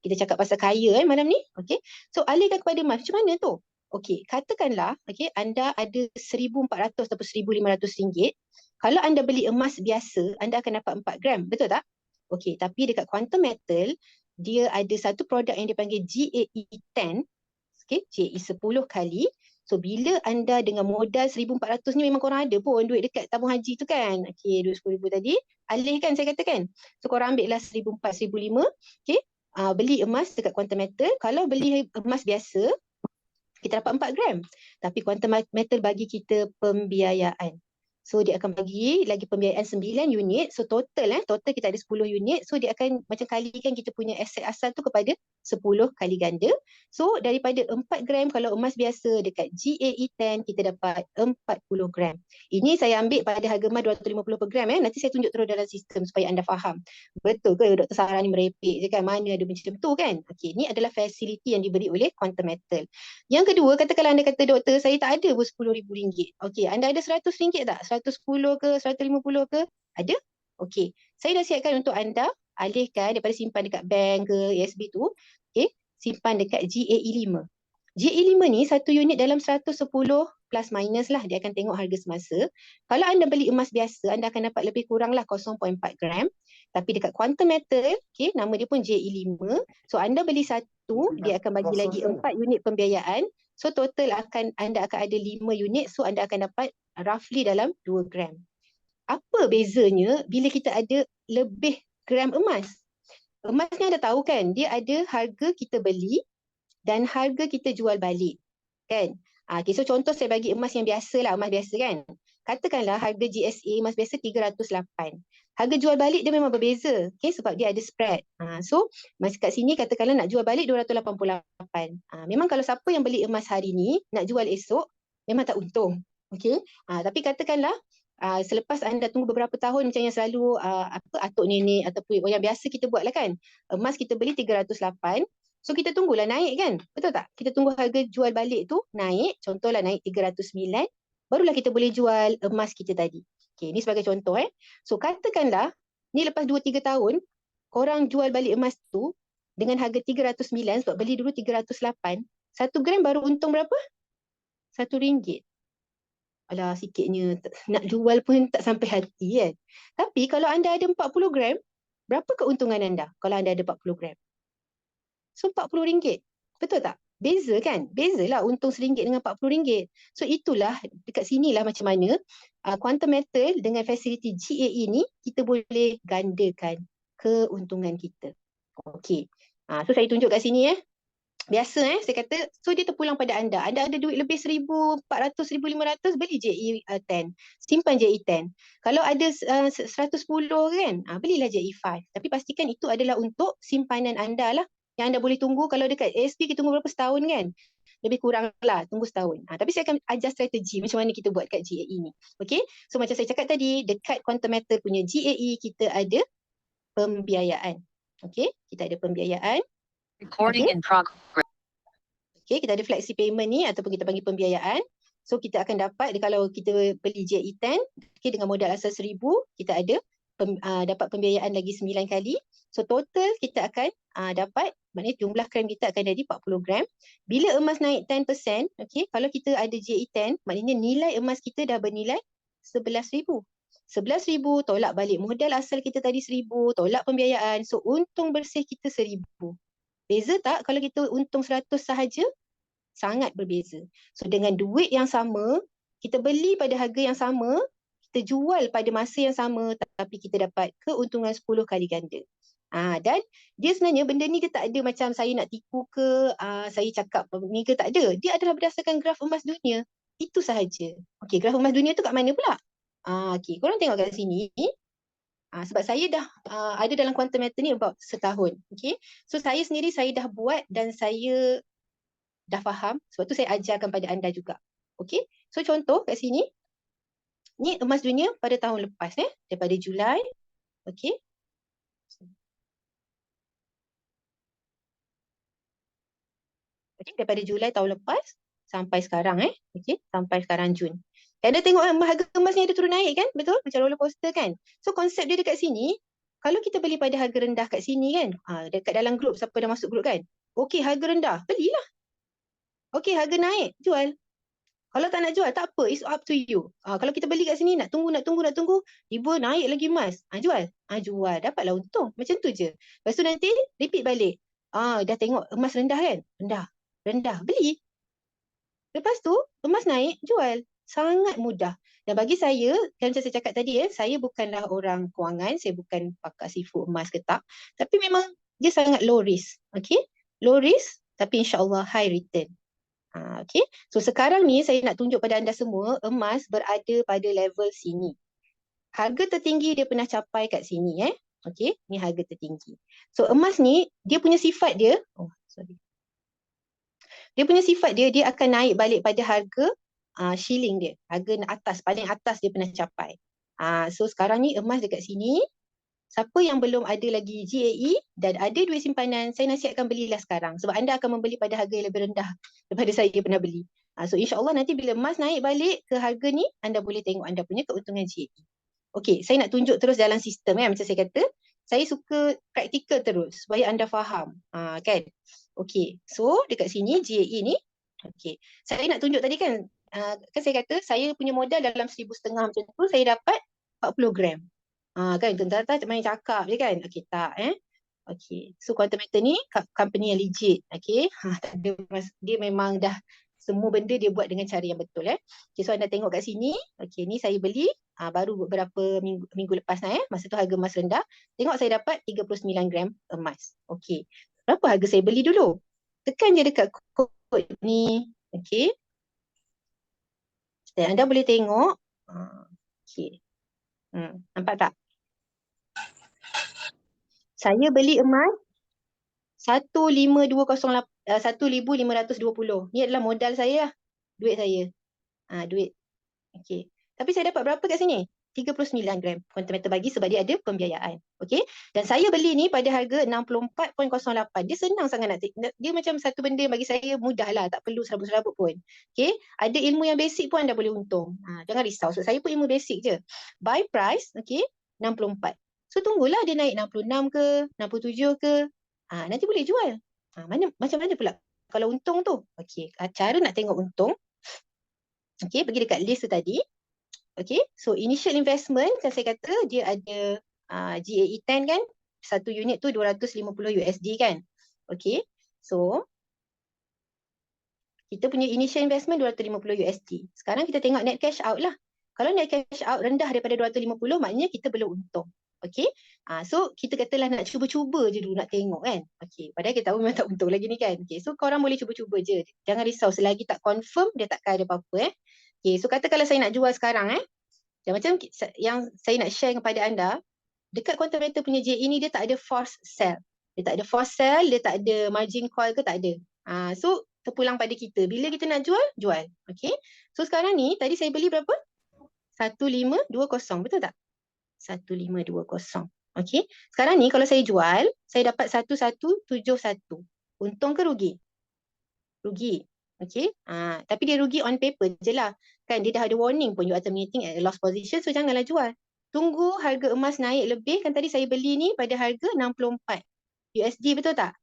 Kita cakap pasal kaya malam ni. Okay? So, alihkan kepada emas. Macam mana tu? Okey, katakanlah anda ada RM1,400 atau RM1,500. Kalau anda beli emas biasa, anda akan dapat 4 gram. Betul tak? Okey, tapi dekat Quantum Metal, dia ada satu produk yang dipanggil GAE10. GAE 10 kali. So, bila anda dengan modal RM1,400 ni memang korang ada pun duit dekat tabung haji tu kan. Okey, duit RM10,000 tadi. Alihkan saya katakan. So, korang ambil lah RM1,400, RM1,500. Okey, beli emas dekat Quantum Metal. Kalau beli emas biasa, kita dapat 4 gram. Tapi Quantum Metal bagi kita pembiayaan. So dia akan bagi lagi pembiayaan 9 unit. So total kita ada 10 unit. So dia akan macam kalikan kita punya aset asal tu kepada 10 kali ganda. So daripada 4 gram kalau emas biasa dekat GAE10 kita dapat 40 gram. Ini saya ambil pada harga emas 250 per gram. Nanti saya tunjuk terus dalam sistem supaya anda faham. Betul ke Dr. Sarah ni merepek je kan? Mana ada macam tu kan? Okey, ini adalah fasiliti yang diberi oleh Quantum Metal. Yang kedua, katakanlah anda kata, doktor, saya tak ada pun RM10,000. Okey, anda ada RM100 tak? 110 ke, 150 ke? Ada? Okey, saya nasihatkan untuk anda alihkan daripada simpan dekat bank ke ASB tu, simpan dekat GAE5. GAE5 ni satu unit dalam 110 plus minus lah, dia akan tengok harga semasa. Kalau anda beli emas biasa, anda akan dapat lebih kurang lah 0.4 gram. Tapi dekat Quantum Metal, nama dia pun GAE5. So anda beli satu, dia akan bagi lagi 4 unit pembiayaan. So total anda akan ada 5 unit, so anda akan dapat roughly dalam 2 gram. Apa bezanya bila kita ada lebih gram emas? Emas ni anda tahu kan, dia ada harga kita beli dan harga kita jual balik. Kan? Okay, so contoh saya bagi emas yang biasa lah, emas biasa kan. Katakanlah harga GSA emas biasa 308. Harga jual balik dia memang berbeza, okay, sebab dia ada spread. So, masa kat sini katakanlah nak jual balik 288. Memang kalau siapa yang beli emas hari ni, nak jual esok, memang tak untung. Okay, tapi katakanlah selepas anda tunggu beberapa tahun macam yang selalu atuk nenek ataupun yang biasa kita buat lah kan. Emas kita beli 308. So kita tunggulah naik kan? Betul tak? Kita tunggu harga jual balik tu naik, contohlah naik 309, barulah kita boleh jual emas kita tadi. Okay, ni sebagai contoh So katakanlah, ni lepas 2-3 tahun, korang jual balik emas tu dengan harga 309 sebab beli dulu 308, 1 gram baru untung berapa? RM1. Alah, sikitnya nak jual pun tak sampai hati kan? Tapi kalau anda ada 40 gram, berapa keuntungan anda kalau anda ada 40 gram? So RM40. Betul tak? Beza kan? Bezalah untung RM1 dengan RM40. So itulah dekat sinilah macam mana quantum metal dengan fasiliti GAE ni kita boleh gandakan keuntungan kita. Okey. So saya tunjuk kat sini Biasa saya kata, so dia terpulang pada anda. Anda ada duit lebih 1,400, 1,500, beli JE 10. Simpan JE 10. Kalau ada 110 kan, belilah JE 5. Tapi pastikan itu adalah untuk simpanan anda lah. Yang anda boleh tunggu, kalau dekat ASP kita tunggu berapa setahun kan? Lebih kurang lah, tunggu setahun. Tapi saya akan ajar strategi macam mana kita buat kat GAE ni. Okay? So macam saya cakap tadi, dekat Quantum Metal punya GAE, kita ada pembiayaan. Okay? Kita ada pembiayaan. Recording in progress. Okay, kita ada flexi payment ni ataupun kita panggil pembiayaan. So kita akan dapat kalau kita beli JE10 okay, dengan modal asal 1,000, kita ada dapat pembiayaan lagi 9 kali. So total kita akan dapat, maknanya jumlah gram kita akan jadi 40 gram. Bila emas naik 10%, okay, kalau kita ada JE10, maknanya nilai emas kita dah bernilai 11,000. 11,000 tolak balik modal asal kita tadi 1,000, tolak pembiayaan. So untung bersih kita 1,000. Beza tak kalau kita untung 100 sahaja? Sangat berbeza. So dengan duit yang sama, kita beli pada harga yang sama, kita jual pada masa yang sama, tapi kita dapat keuntungan 10 kali ganda. Dan dia sebenarnya benda ni dia tak ada macam saya nak tipu ke, saya cakap ni ke, tak ada. Dia adalah berdasarkan graf emas dunia. Itu sahaja. Okey, graf emas dunia tu kat mana pula? Okey, korang tengok kat sini. Sebab saya dah ada dalam quantum metal ni about setahun. Okay? So saya sendiri saya dah buat dan saya dah faham. Sebab tu saya ajarkan pada anda juga. Okay? So contoh kat sini. Ni emas dunia pada tahun lepas. Daripada Julai. Okay? Okay, daripada Julai tahun lepas sampai sekarang. Okay? Sampai sekarang Jun. Anda tengok harga emas ni ada turun naik kan? Betul? Macam roller coaster kan? So konsep dia dekat sini, kalau kita beli pada harga rendah kat sini kan, dekat dalam grup, siapa dah masuk grup kan? Okey, harga rendah, belilah. Okey, harga naik, jual. Kalau tak nak jual, tak apa, it's up to you. Kalau kita beli kat sini, nak tunggu, tiba naik lagi emas. Jual. Jual, dapatlah untung. Macam tu je. Lepas tu nanti, repeat balik. Dah tengok emas rendah kan? Rendah, beli. Lepas tu, emas naik, jual. Sangat mudah. Dan bagi saya, macam saya cakap tadi, saya bukanlah orang kewangan, saya bukan pakar sifu emas ke tak. Tapi memang dia sangat low risk. Okay? Low risk, tapi insyaAllah high return. Okay? So sekarang ni saya nak tunjuk pada anda semua, emas berada pada level sini. Harga tertinggi dia pernah capai kat sini. Okay? Ni harga tertinggi. So emas ni, dia punya sifat dia, dia punya sifat dia akan naik balik pada harga shilling dia. Harga atas, paling atas dia pernah capai. So sekarang ni emas dekat sini. Siapa yang belum ada lagi GAE dan ada duit simpanan, saya nasihatkan belilah sekarang. Sebab anda akan membeli pada harga yang lebih rendah daripada saya pernah beli. So insyaAllah nanti bila emas naik balik ke harga ni, anda boleh tengok anda punya keuntungan GAE. Okey, saya nak tunjuk terus dalam sistem macam saya kata. Saya suka praktikal terus supaya anda faham. Kan? Okey, so dekat sini GAE ni. Okey, saya nak tunjuk tadi kan, kan saya kata saya punya modal dalam 1,500 macam tu, saya dapat 40 gram. Kan, tentang main cakap je kan. Okey, tak Okey, so Quantum Metal ni company yang legit. Okey, dia memang dah semua benda dia buat dengan cara yang betul. Okey, so anda tengok kat sini. Okey, ni saya beli baru beberapa minggu lepas masa tu harga emas rendah. Tengok saya dapat 39 gram emas. Okey, berapa harga saya beli dulu? Tekan je dekat kod ni. Okey, Dan anda boleh tengok. Okey. Nampak tak? Saya beli emas 1,520. Ni adalah modal saya lah. Duit saya. Duit. Okey. Tapi saya dapat berapa kat sini? 39 gram quantum metal bagi sebab dia ada pembiayaan. Okey. Dan saya beli ni pada harga 64.08. Dia senang sangat nak dia macam satu benda yang bagi saya mudah lah. Tak perlu serabut-serabut pun. Okey. Ada ilmu yang basic pun anda boleh untung. Jangan risau. So, saya pun ilmu basic je. Buy price, okey, 64. So tunggulah dia naik 66 ke, 67 ke. Nanti boleh jual. Macam mana pula kalau untung tu? Okey. Cara nak tengok untung. Okey, pergi dekat list tu tadi. Okay, so initial investment kan saya kata dia ada GAE 10 kan, satu unit tu 250 USD kan. Okay, so kita punya initial investment 250 USD. Sekarang kita tengok net cash out lah. Kalau net cash out rendah daripada 250 maknanya kita belum untung. Okay, so kita katalah nak cuba-cuba je dulu nak tengok kan. Okay, padahal kita tahu memang tak untung lagi ni kan. Okay, so korang boleh cuba-cuba je. Jangan risau selagi tak confirm dia takkan ada apa-apa Okay, so kata kalau saya nak jual sekarang macam yang saya nak share kepada anda, dekat quantum metal punya JE ni dia tak ada force sell. Dia tak ada force sell, dia tak ada margin call ke, tak ada. So terpulang pada kita. Bila kita nak jual, jual. Okay. So sekarang ni, tadi saya beli berapa? 1520, betul tak? 1520. Okay. Sekarang ni kalau saya jual, saya dapat 1171. Untung ke rugi? Rugi. Okay. Tapi dia rugi on paper je lah. Kan dia dah ada warning pun you are terminating at a loss position, so janganlah jual. Tunggu harga emas naik lebih, kan tadi saya beli ni pada harga 64 USD, betul tak?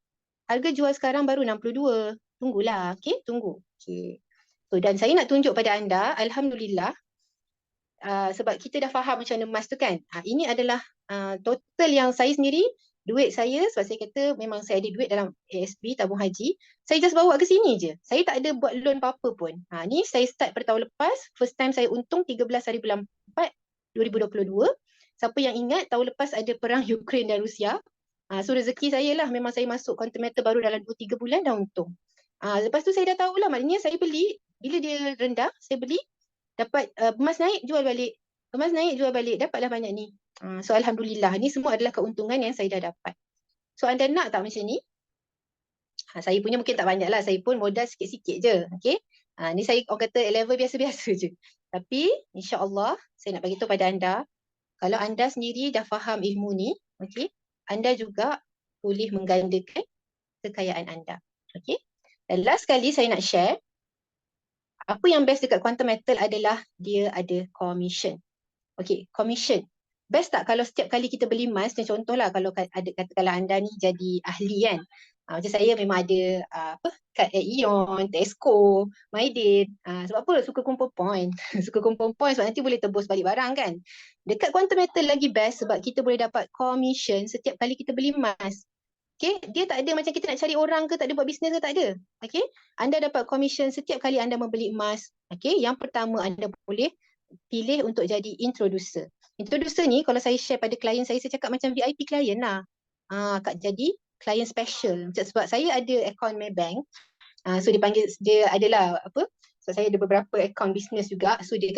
Harga jual sekarang baru 62. Tunggulah, okay? Tunggu. Okay. So, dan saya nak tunjuk pada anda, Alhamdulillah, sebab kita dah faham macam mana emas tu kan. Ini adalah total yang saya sendiri, duit saya, sebab saya kata memang saya ada duit dalam ASB, tabung haji. Saya just bawa ke sini je. Saya tak ada buat loan apa-apa pun. Ni saya start pada tahun lepas. First time saya untung 13 hari bulan 4, 2022. Siapa yang ingat tahun lepas ada perang Ukraine dan Rusia. So rezeki saya lah. Memang saya masuk quantum metal baru dalam 2-3 bulan dah untung. Lepas tu saya dah tahulah, maknanya saya beli. Bila dia rendah, saya beli. Dapat emas naik, jual balik. Emas naik, jual balik. Dapatlah banyak ni. So Alhamdulillah, ni semua adalah keuntungan yang saya dah dapat. So anda nak tak macam ni? Saya punya mungkin tak banyak lah. Saya pun modal sikit-sikit je. Okay? Ni saya orang kata level biasa-biasa je. Tapi insyaAllah saya nak bagi tahu pada anda, kalau anda sendiri dah faham ilmu ni, okay, anda juga boleh menggandakan kekayaan anda. Okay? Dan last kali saya nak share, apa yang best dekat quantum metal adalah dia ada commission. Okay, commission. Best tak kalau setiap kali kita beli emas, contohlah kalau ada katakanlah anda ni jadi ahli kan. Macam saya memang ada kad Aeon, Tesco, Maidin. Sebab apa? Suka kumpul point. Suka kumpul point sebab nanti boleh tebus balik barang kan. Dekat quantum metal lagi best sebab kita boleh dapat commission setiap kali kita beli emas. Okay, dia tak ada macam kita nak cari orang ke, tak ada buat bisnes ke, tak ada. Okay, anda dapat commission setiap kali anda membeli emas. Okay, yang pertama anda boleh pilih untuk jadi introducer. Introducer ni kalau saya share pada klien saya cakap macam VIP klien lah. Kak jadi klien special. Sebab saya ada account Maybank. So dia panggil, dia adalah apa? So saya ada beberapa account business juga. So dia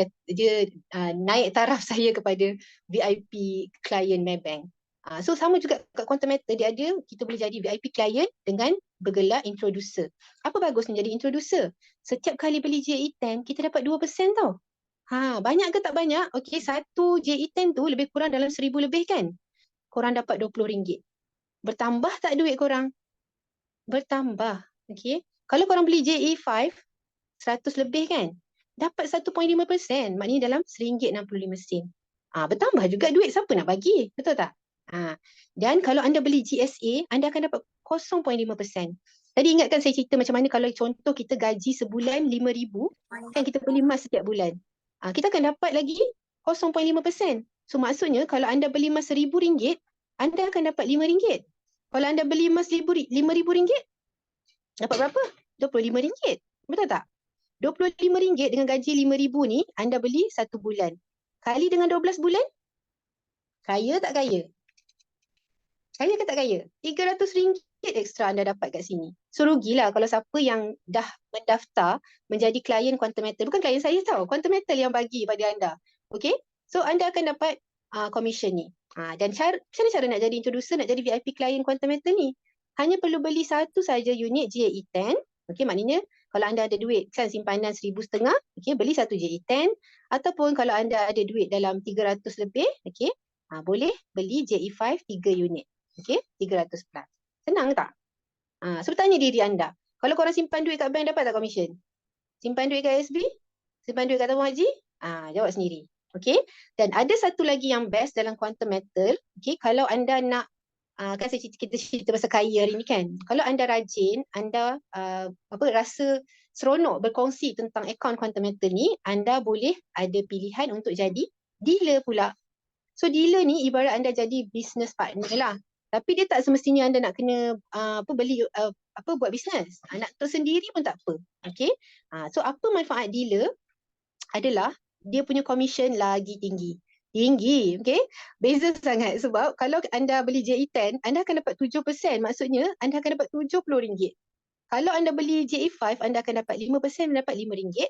naik taraf saya kepada VIP klien Maybank. So sama juga kat quantum metal dia ada, kita boleh jadi VIP client dengan bergelar introducer. Apa bagus menjadi introducer? Setiap kali beli JE 10, kita dapat 2% tau. Banyak ke tak banyak? Okey, satu JE 10 tu lebih kurang dalam 1,000 lebih kan? Korang dapat RM20. Bertambah tak duit korang? Bertambah. Okey. Kalau korang beli JE 5, 100 lebih kan? Dapat 1.5%. Maknanya dalam RM1.65. Bertambah juga duit, siapa nak bagi? Betul tak? Dan kalau anda beli GSA, anda akan dapat 0.5%. Tadi ingatkan saya cerita macam mana kalau contoh kita gaji sebulan RM5,000, kan kita beli emas setiap bulan. Kita akan dapat lagi 0.5%. So maksudnya kalau anda beli emas RM1,000, anda akan dapat RM5. Kalau anda beli emas RM5,000, dapat berapa? RM25. Betul tak? RM25 dengan gaji RM5,000 ni, anda beli 1 bulan. Kali dengan 12 bulan, kaya tak kaya? Kaya ke tak kaya? RM300 ekstra anda dapat kat sini. So rugilah kalau siapa yang dah mendaftar menjadi klien Quantum Metal. Bukan klien saya tahu, Quantum Metal yang bagi pada anda. Okay, so anda akan dapat commission ni. Dan macam mana cara nak jadi introducer, nak jadi VIP klien Quantum Metal ni? Hanya perlu beli satu saja unit JE10. Okay, maknanya kalau anda ada duit kan simpanan 1,500, okay, beli satu JE10. Ataupun kalau anda ada duit dalam 300 lebih, okay, boleh beli JE5 3 unit. Okay, 300 plus. Senang tak? So tanya diri anda. Kalau korang simpan duit kat bank, dapat tak commission? Simpan duit kat SB? Simpan duit kat tabung haji? Jawab sendiri. Okay. Dan ada satu lagi yang best dalam Quantum Metal. Okay. Kalau anda nak, kan kita cerita pasal kaya hari ni kan. Kalau anda rajin, anda rasa seronok berkongsi tentang akaun Quantum Metal ni, anda boleh ada pilihan untuk jadi dealer pula. So dealer ni ibarat anda jadi business partner lah. Tapi dia tak semestinya anda nak kena buat bisnes. Nak tersendiri pun tak apa. Okay. So apa manfaat dealer adalah dia punya commission lagi tinggi. Tinggi, okay. Beza sangat sebab kalau anda beli JE10, anda akan dapat 7%. Maksudnya anda akan dapat RM70. Kalau anda beli JE5, anda akan dapat 5%, dapat RM5.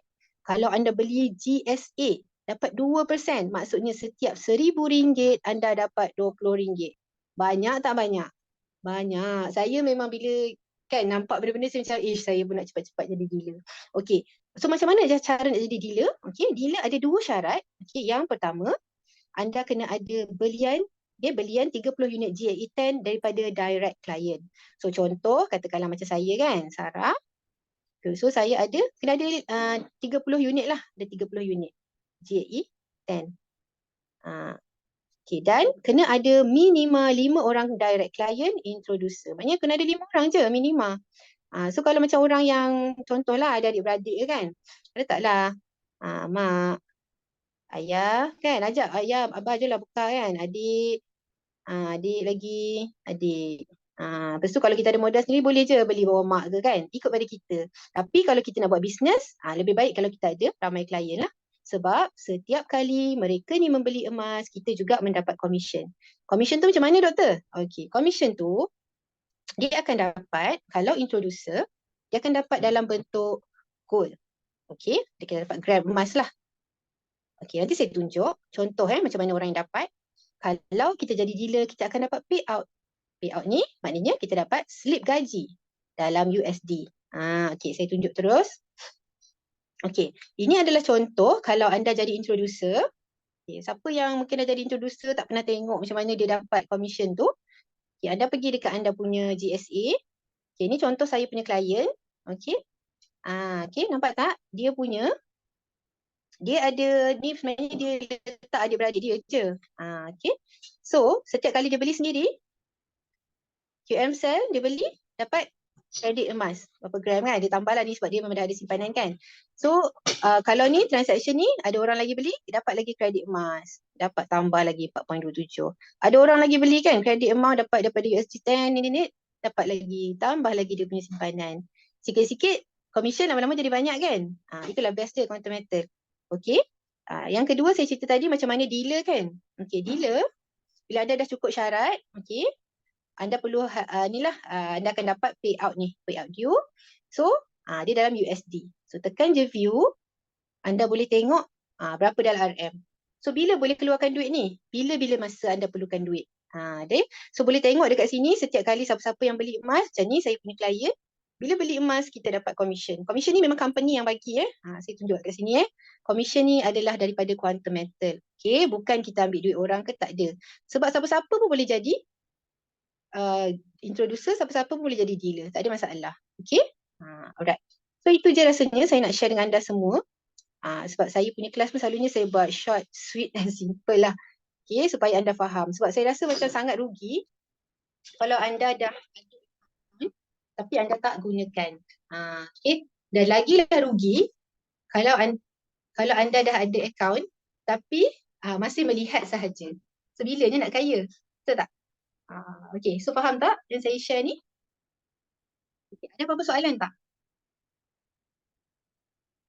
Kalau anda beli GSA, dapat 2%. Maksudnya setiap RM1,000 anda dapat RM20. Banyak tak banyak? Banyak. Saya memang bila kan nampak benda-benda saya macam saya pun nak cepat-cepat jadi dealer. Okey. So macam mana cara nak jadi dealer? Okey, dealer ada 2 syarat. Okey, yang pertama, anda kena ada belian 30 unit GAE10 daripada direct client. So contoh katakanlah macam saya kan, Sarah. So saya kena ada 30 unit lah, ada 30 unit GAE10. Okay, dan kena ada minima 5 orang direct client introducer. Maknanya kena ada 5 orang je minima. So kalau macam orang yang contohlah ada adik-beradik kan. Ada taklah mak, ayah kan, ajak ayah, abah je lah buka kan. Adik lagi, adik. Lepas tu kalau kita ada modal sendiri boleh je beli bawah mak ke kan. Ikut pada kita. Tapi kalau kita nak buat bisnes, lebih baik kalau kita ada ramai klien lah. Sebab setiap kali mereka ni membeli emas, kita juga mendapat commission. Commission tu macam mana doktor? Okey, commission tu dia akan dapat, kalau introducer, dia akan dapat dalam bentuk gold. Okey, dia akan dapat gram emas lah. Okey, nanti saya tunjuk contoh macam mana orang yang dapat. Kalau kita jadi dealer, kita akan dapat payout. Payout ni maknanya kita dapat slip gaji dalam USD. Okey, saya tunjuk terus. Okey, ini adalah contoh kalau anda jadi introducer. Okay, siapa yang mungkin dah jadi introducer tak pernah tengok macam mana dia dapat commission tu. Okay, anda pergi dekat anda punya GSA. Okay, ini contoh saya punya klien. Okay. Okay, nampak tak? Dia ada ni sebenarnya dia letak adik-beradik dia je. Okay. So, setiap kali dia beli sendiri, QM Cell dia beli, dapat kredit emas. Berapa gram kan? Dia tambahlah ni sebab dia memang dah ada simpanan kan. So, kalau ni transaction ni, ada orang lagi beli, dapat lagi kredit emas. Dapat tambah lagi 4.27. Ada orang lagi beli kan, kredit emas dapat daripada USD10 ni, dapat lagi, tambah lagi dia punya simpanan. Sikit-sikit, commission lama-lama jadi banyak kan. Itulah best dia Quantum Metal. Okay. Yang kedua saya cerita tadi macam mana dealer kan. Okay, dealer, bila anda dah cukup syarat, okay, anda perlu anda akan dapat payout ni, payout due. So, dia dalam USD. So, tekan je view, anda boleh tengok berapa dalam RM. So, bila boleh keluarkan duit ni? Bila-bila masa anda perlukan duit. So, boleh tengok dekat sini setiap kali siapa-siapa yang beli emas, macam ni saya punya klien, bila beli emas kita dapat commission. Commission ni memang company yang bagi saya tunjuk kat sini Commission ni adalah daripada Quantum Metal. Okay, bukan kita ambil duit orang ke, tak ada. Sebab siapa-siapa pun boleh jadi introducer, siapa-siapa boleh jadi dealer, tak ada masalah. Okay, alright. So itu je rasanya saya nak share dengan anda semua. Sebab saya punya kelas pun selalunya saya buat short, sweet and simple lah. Okay, supaya anda faham. Sebab saya rasa macam sangat rugi kalau anda dah tapi anda tak gunakan. Okay, dan lagilah rugi kalau anda dah ada account tapi masih melihat sahaja. So bilanya nak kaya? Betul tak? Okay, so faham tak yang saya share ni? Okay, ada apa-apa soalan tak?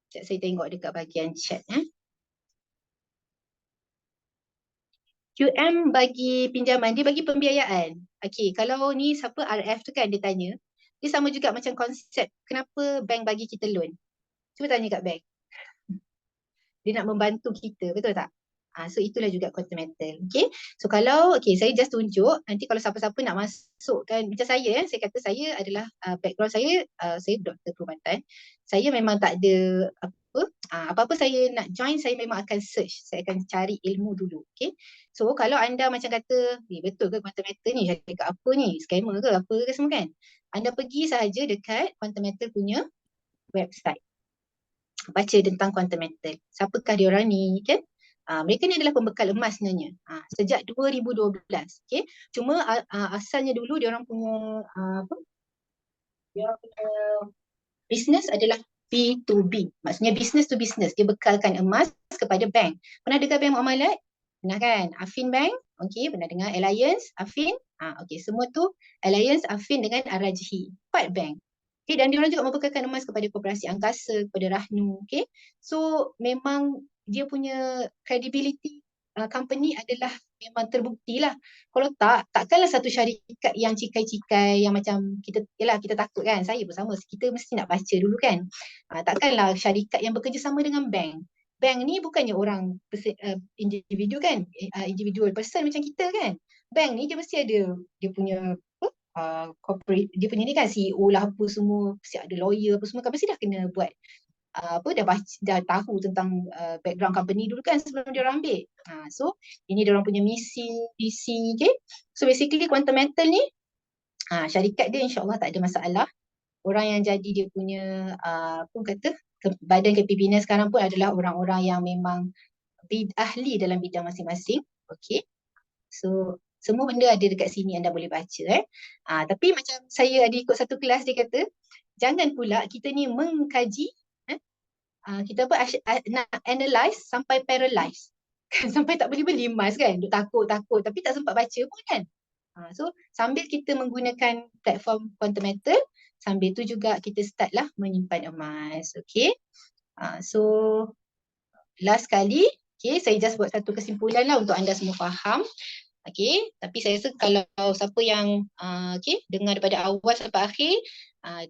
Sekejap saya tengok dekat bahagian chat. QM bagi pinjaman, dia bagi pembiayaan. Okey, kalau ni siapa RF tu kan dia tanya, dia sama juga macam konsep kenapa bank bagi kita loan. Cuba tanya kat bank. Dia nak membantu kita, betul tak? So itulah juga quantum metal. Okay. So kalau, saya just tunjuk, nanti kalau siapa-siapa nak masukkan, macam saya saya kata saya adalah background saya doktor perubatan. Saya memang tak ada apa-apa saya nak join, saya memang akan search. Saya akan cari ilmu dulu. Okay. So kalau anda macam kata, betul ke quantum metal ni? Cakap apa ni? Scammer ke apa ke semua kan? Anda pergi sahaja dekat quantum metal punya website. Baca tentang quantum metal. Siapakah diorang ni kan? Mereka ni adalah pembekal emas sebenarnya. Sejak 2012. Okay? Cuma asalnya dulu diorang punya diorang punya business adalah B2B. Maksudnya business to business. Dia bekalkan emas kepada bank. Pernah dengar bank muamalat? Pernah kan? Affin Bank. Okay, pernah dengar Alliance, Affin. Okay, semua tu Alliance, Affin dengan Ar-Rajhi. 4 bank. Okay, dan diorang juga membekalkan emas kepada Koperasi Angkasa, kepada Rahnu. Okay, so memang dia punya credibility company adalah memang terbukti lah. Kalau tak, takkanlah satu syarikat yang cikai-cikai yang macam kita, yalah kita takut kan, saya pun sama, kita mesti nak baca dulu kan. Takkanlah syarikat yang bekerjasama dengan bank. Bank ni bukannya orang individu kan, individual person macam kita kan. Bank ni dia mesti ada dia punya corporate, dia punya ni kan CEO lah apa semua, mesti ada lawyer apa semua kan, mesti dah kena buat dah tahu tentang background company dulu kan sebelum dia orang ambil. So ini dia orang punya misi, visi, okay. So basically quantum metal ni syarikat dia insyaAllah tak ada masalah. Orang yang jadi dia punya badan kepimpinan sekarang pun adalah orang-orang yang memang ahli dalam bidang masing-masing. Okay. So semua benda ada dekat sini, anda boleh baca. Tapi macam saya ada ikut satu kelas, dia kata jangan pula kita ni mengkaji, kita nak analyse sampai paralyze. Kan, sampai tak boleh beli emas kan, duk takut tapi tak sempat baca pun kan. So sambil kita menggunakan platform quantum metal, sambil tu juga kita start lah menyimpan emas. Okay. So last kali, saya just buat satu kesimpulan lah untuk anda semua faham. Okay, tapi saya rasa kalau siapa yang dengar daripada awal sampai akhir,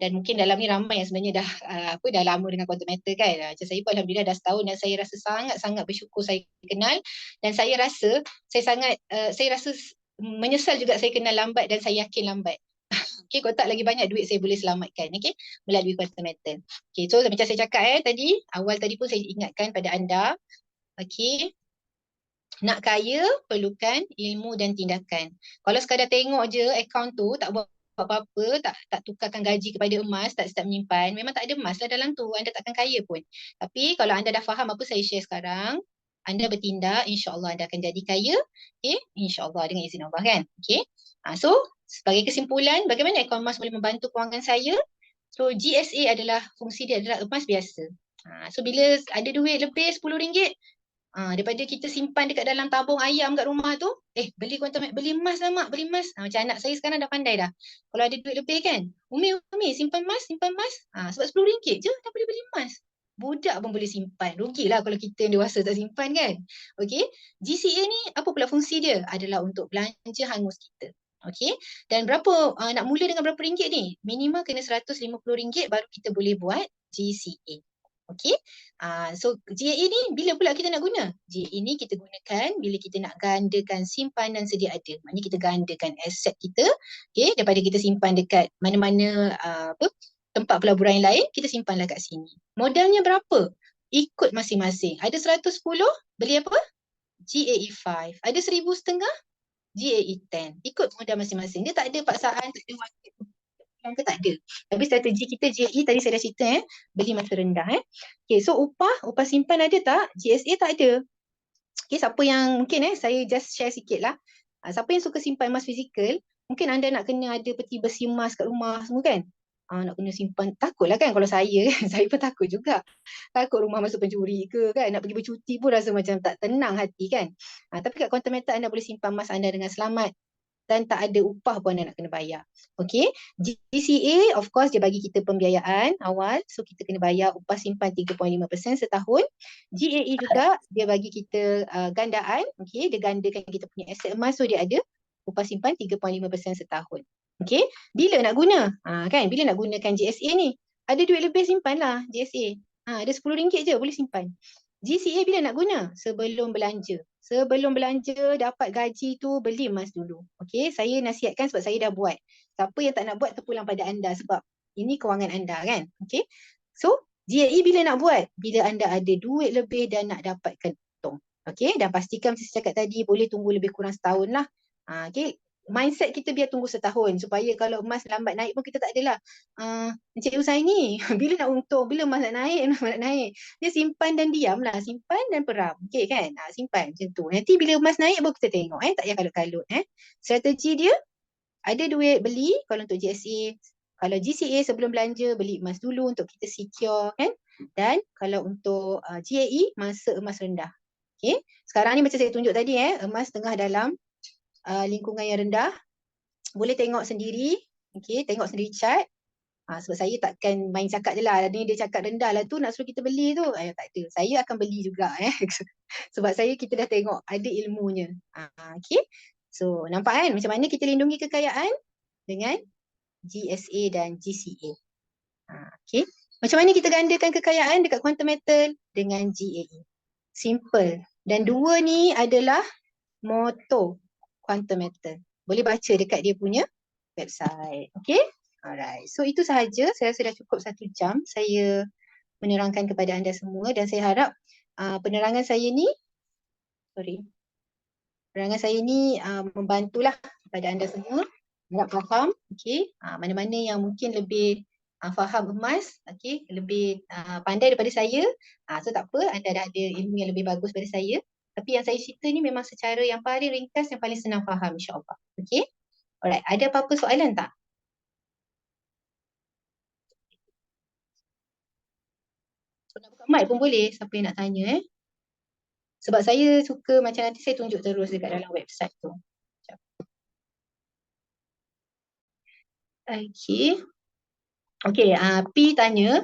dan mungkin dalam ni ramai yang sebenarnya dah lama dengan quantum metal kan. Macam saya pun alhamdulillah dah setahun, dan saya rasa sangat-sangat bersyukur saya kenal, dan saya rasa menyesal juga saya kenal lambat, dan saya yakin lambat. Okay, kalau tak lagi banyak duit saya boleh selamatkan, okay, melalui quantum metal. Okay, so macam saya cakap awal tadi pun saya ingatkan pada anda, okay, nak kaya perlukan ilmu dan tindakan. Kalau sekadar tengok je akaun tu, tak buat apa-apa, tak tukarkan gaji kepada emas, tak start menyimpan, memang tak ada emas lah dalam tu, anda takkan kaya pun. Tapi kalau anda dah faham apa saya share sekarang, anda bertindak, insyaAllah anda akan jadi kaya. Okay? InsyaAllah dengan izin Allah kan. Okay? So sebagai kesimpulan, bagaimana akaun emas boleh membantu kewangan saya? So GSA adalah, fungsi dia adalah emas biasa. So bila ada duit lebih RM10, daripada kita simpan dekat dalam tabung ayam kat rumah tu, beli emas lah mak, beli emas. Macam anak saya sekarang dah pandai dah. Kalau ada duit lebih kan, Umi simpan emas. Sebab RM10 je dah boleh beli emas. Budak pun boleh simpan. Rugilah kalau kita yang dewasa tak simpan kan. Okay. GCA ni apa pula fungsi dia? Adalah untuk belanja hangus kita. Okay. Dan nak mula dengan berapa ringgit ni? Minimal kena RM150 baru kita boleh buat GCA. Okay. So GAE ni bila pula kita nak guna? GAE ni kita gunakan bila kita nak gandakan simpanan sedia ada. Maknanya kita gandakan aset kita, okay, daripada kita simpan dekat mana-mana tempat pelaburan yang lain, kita simpanlah kat sini. Modalnya berapa? Ikut masing-masing. Ada 110, beli apa? GAE 5. Ada 1,500, GAE 10. Ikut modal masing-masing. Dia tak ada paksaan, tak ada wajib ke, tak ada. Tapi strategi kita GAE tadi saya dah cerita, beli masa rendah. Okay, so upah simpan ada tak? GSA tak ada. Okay, siapa yang mungkin saya just share sikit lah. Siapa yang suka simpan emas fizikal, mungkin anda nak kena ada peti besi emas kat rumah semua kan. Nak kena simpan, takutlah kan kalau saya saya pun takut juga. Takut rumah masuk pencuri ke kan, nak pergi bercuti pun rasa macam tak tenang hati kan. Tapi kat quantum metal anda boleh simpan emas anda dengan selamat. dan tak ada upah pun anda nak kena bayar. Okay. GCA of course dia bagi kita pembiayaan awal. So kita kena bayar upah simpan 3.5% setahun. GAE juga dia bagi kita gandaan. Okay. Dia gandakan kita punya aset emas. So dia ada upah simpan 3.5% setahun. Okay. Bila nak guna? Kan? Bila nak gunakan GSA ni? Ada duit lebih simpanlah GSA. Ada RM10 je boleh simpan. GCA bila nak guna? Sebelum belanja. Sebelum belanja dapat gaji tu beli emas dulu. Okey, saya nasihatkan sebab saya dah buat. Siapa yang tak nak buat terpulang pada anda sebab ini kewangan anda kan. Okey. So, GAE bila nak buat? Bila anda ada duit lebih dan nak dapatkan untung. Okey, dan pastikan macam saya cakap tadi boleh tunggu lebih kurang setahun lah. Okey, mindset kita biar tunggu setahun supaya kalau emas lambat naik pun kita tak adalah Encik Husaini bila nak untung, bila emas nak naik, nak naik. Dia simpan dan diam lah, simpan dan peram. Okey kan? Simpan macam tu. Nanti bila emas naik baru kita tengok tak payah kalut-kalut Strategi dia ada duit beli kalau untuk GSA, kalau GCA sebelum belanja beli emas dulu untuk kita secure kan. Dan kalau untuk GAE masa emas rendah. Okey. Sekarang ni macam saya tunjuk tadi emas tengah dalam lingkungan yang rendah, boleh tengok sendiri, okay, tengok sendiri chart. Sebab saya takkan main cakap je lah, ni dia cakap rendah lah tu nak suruh kita beli tu. Tak ada, saya akan beli juga sebab kita dah tengok ada ilmunya. Okay, so nampak kan macam mana kita lindungi kekayaan dengan GSA dan GCA. Okay, macam mana kita gandakan kekayaan dekat quantum metal dengan GAE. Simple, dan dua ni adalah moto quantum metal. Boleh baca dekat dia punya website. Okay? Alright. So itu sahaja. Saya rasa dah cukup 1 jam saya menerangkan kepada anda semua dan saya harap penerangan saya ni membantulah kepada anda semua. Harap faham. Okay? Mana-mana yang mungkin lebih faham emas, okay, lebih pandai daripada saya. So tak apa, anda dah ada ilmu yang lebih bagus daripada saya. Tapi yang saya cerita ni memang secara yang paling ringkas, yang paling senang faham insyaAllah. Okay? Alright, ada apa-apa soalan tak? So, nak buka mic pun boleh, siapa yang nak tanya Sebab saya suka macam nanti saya tunjuk terus dekat dalam website tu. Okay. Okay, P tanya,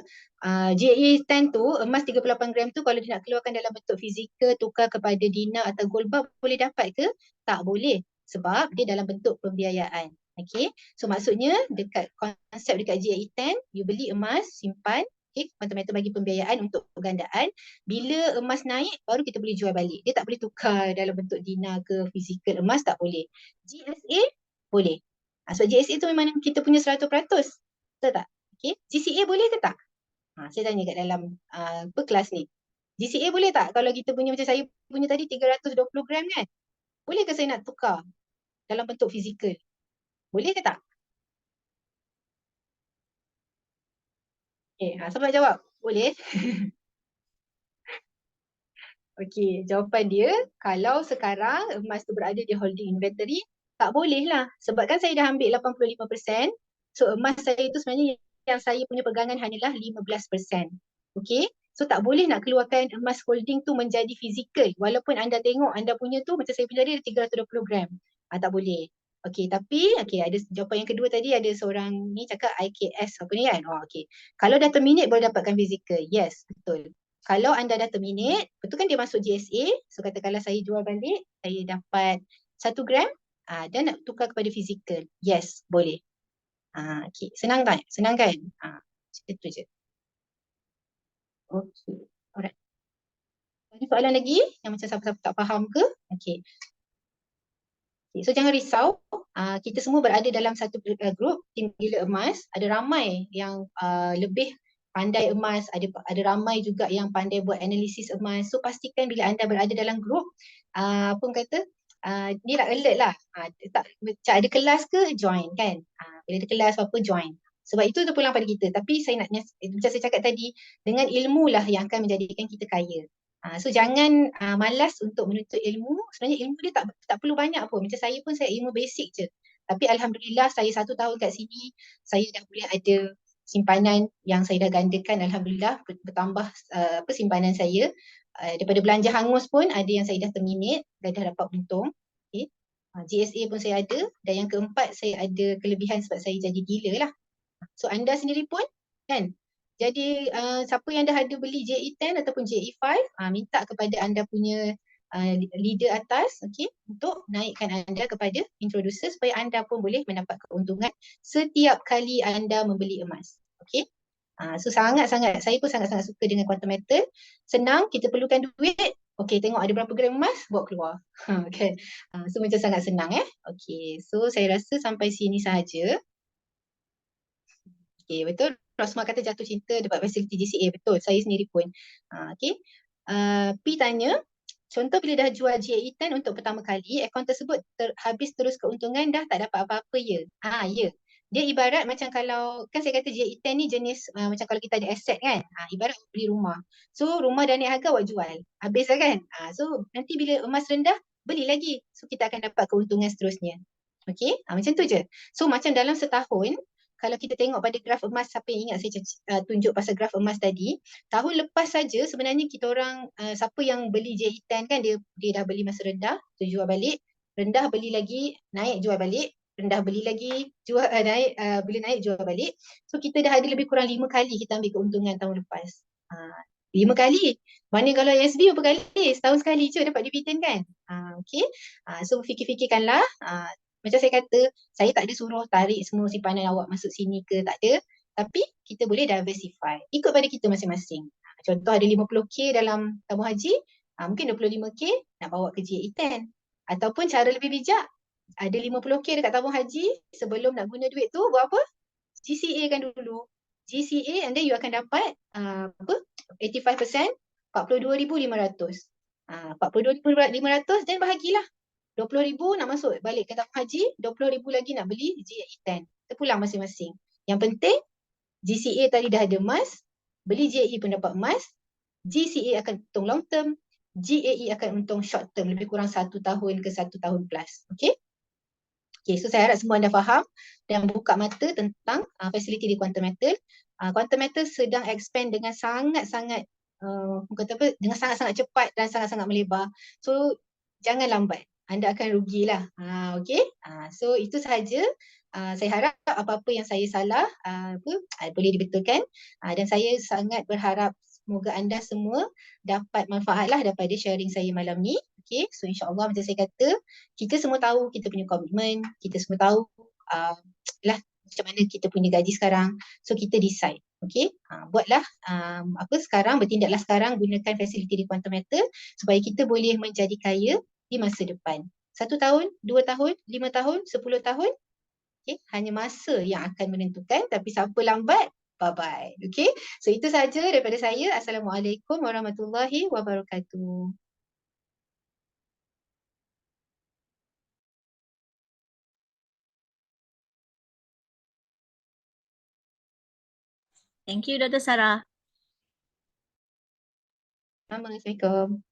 GAE 10 tu, emas 38 gram tu kalau dia nak keluarkan dalam bentuk fizikal, tukar kepada dinar atau gold bar, boleh dapat ke? Tak boleh, sebab dia dalam bentuk pembiayaan. Okay, so maksudnya dekat konsep dekat GAE 10, you beli emas, simpan, okay, quantum metal bagi pembiayaan untuk gandaan. Bila emas naik, baru kita boleh jual balik. Dia tak boleh tukar dalam bentuk dinar ke fizikal emas, tak boleh. GSA, boleh. Sebab GSA tu memang kita punya 100%. Betul tak? Okay. GCA boleh ke tak? Saya tanya kat dalam kelas ni. GCA boleh tak? Kalau kita punya macam saya punya tadi 320 gram kan? Boleh ke saya nak tukar dalam bentuk fizikal? Boleh ke tak? Okay, siapa nak jawab? Boleh? Okay, jawapan dia, kalau sekarang emas tu berada di holding inventory, tak boleh lah. Sebab kan saya dah ambil 85%, so emas saya tu sebenarnya yang saya punya pegangan hanyalah 15%. Okay, so tak boleh nak keluarkan emas holding tu menjadi fizikal. Walaupun anda tengok anda punya tu, macam saya punya tadi ada 320 gram. Tak boleh. Okay, tapi ada jawapan yang kedua tadi, ada seorang ni cakap IKS apa ni kan? Okay. Kalau dah terminate boleh dapatkan fizikal. Yes, betul. Kalau anda dah terminate, betul kan dia masuk GSA, so katakanlah saya jual balik, saya dapat 1 gram dan nak tukar kepada fizikal. Yes, boleh. Okay. Senang tak? Senang kan? Itu je. Okay. Alright. Ada soalan lagi yang macam siapa-siapa tak faham ke? Okay. So jangan risau, kita semua berada dalam satu grup tim gila emas. Ada ramai yang lebih pandai emas, ada ramai juga yang pandai buat analisis emas. So pastikan bila anda berada dalam grup, apa kata, ni lah alert lah. Macam ada kelas ke, join kan. Bila ada kelas apa, join. Sebab itu terpulang pada kita. Tapi saya nak, macam saya cakap tadi, dengan ilmu lah yang akan menjadikan kita kaya. So jangan malas untuk menuntut ilmu. Sebenarnya ilmu dia tak perlu banyak pun. Macam saya pun, saya ilmu basic je. Tapi Alhamdulillah saya 1 tahun kat sini, saya dah boleh ada simpanan yang saya dah gandakan. Alhamdulillah bertambah simpanan saya. Daripada belanja hangus pun ada yang saya dah terminate, dah dapat untung. Okay. GSA pun saya ada, dan yang keempat saya ada kelebihan sebab saya jadi dealer lah. So anda sendiri pun kan, jadi siapa yang dah ada beli JE10 ataupun JE5, minta kepada anda punya leader atas, okay, untuk naikkan anda kepada introducer supaya anda pun boleh mendapat keuntungan setiap kali anda membeli emas. Okay. So sangat-sangat, saya pun sangat-sangat suka dengan quantum metal. Senang, kita perlukan duit. Okay, tengok ada berapa gram emas, bawa keluar. Okay. So macam sangat senang Okay, so saya rasa sampai sini sahaja. Okay, betul. Rosma kata jatuh cinta dapat fasiliti GCA. Betul, saya sendiri pun. Okay. P tanya, contoh bila dah jual GAE10 untuk pertama kali, akaun tersebut habis terus keuntungan, dah tak dapat apa-apa ya? Ya. Dia ibarat macam kalau, kan saya kata GAE10 ni jenis macam kalau kita ada aset kan, ibarat beli rumah. So rumah dah naik harga, awak jual. Habis lah kan? So nanti bila emas rendah, beli lagi. So kita akan dapat keuntungan seterusnya. Okay, macam tu je. So macam dalam setahun, kalau kita tengok pada graf emas, siapa yang ingat saya tunjuk pasal graf emas tadi, tahun lepas saja sebenarnya kita orang, siapa yang beli JE10 kan, dia dah beli masa rendah, tu jual balik, rendah beli lagi, naik jual balik, rendah beli lagi, jual naik, bila naik jual balik. So kita dah ada lebih kurang 5 kali kita ambil keuntungan tahun lepas. 5 kali. Mana kalau SB berapa kali? Setahun sekali je dapat dividen kan? Okay. So fikir-fikirkanlah. Macam saya kata, saya tak ada suruh tarik semua simpanan awak masuk sini ke, tak ada. Tapi kita boleh diversify. Ikut pada kita masing-masing. Contoh ada 50K dalam tabung haji, mungkin 25K nak bawa ke GE10. Ataupun cara lebih bijak, ada 50K dekat tabung haji, sebelum nak guna duit tu, buat apa? GCA kan dulu. GCA and then you akan dapat 85%, 42,500. 42,500 dan bahagilah. 20,000 nak masuk balik ke tabung haji, 20,000 lagi nak beli GE10. Terpulang masing-masing. Yang penting, GCA tadi dah ada emas, beli GE pun dapat emas, GCA akan untung long term, GAE akan untung short term, lebih kurang 1 tahun ke 1 tahun plus. Okay? Okay, so saya harap semua anda faham dan buka mata tentang fasiliti di quantum metal. Quantum metal sedang expand dengan sangat-sangat dengan sangat-sangat cepat dan sangat-sangat melebar. So jangan lambat, anda akan rugilah. Okay, so itu sahaja. Saya harap apa-apa yang saya salah boleh dibetulkan, dan saya sangat berharap semoga anda semua dapat manfaatlah daripada sharing saya malam ni. Okay, so insyaAllah macam saya kata, kita semua tahu kita punya komitmen, kita semua tahu lah macam mana kita punya gaji sekarang. So kita decide. Okay, buatlah sekarang, bertindaklah sekarang, gunakan fasiliti di quantum metal supaya kita boleh menjadi kaya di masa depan. 1 tahun, 2 tahun, 5 tahun, 10 tahun, okay, hanya masa yang akan menentukan, tapi siapa lambat, bye-bye. Okay, so itu sahaja daripada saya. Assalamualaikum warahmatullahi wabarakatuh. Thank you, Dr. Sarah. Assalamualaikum.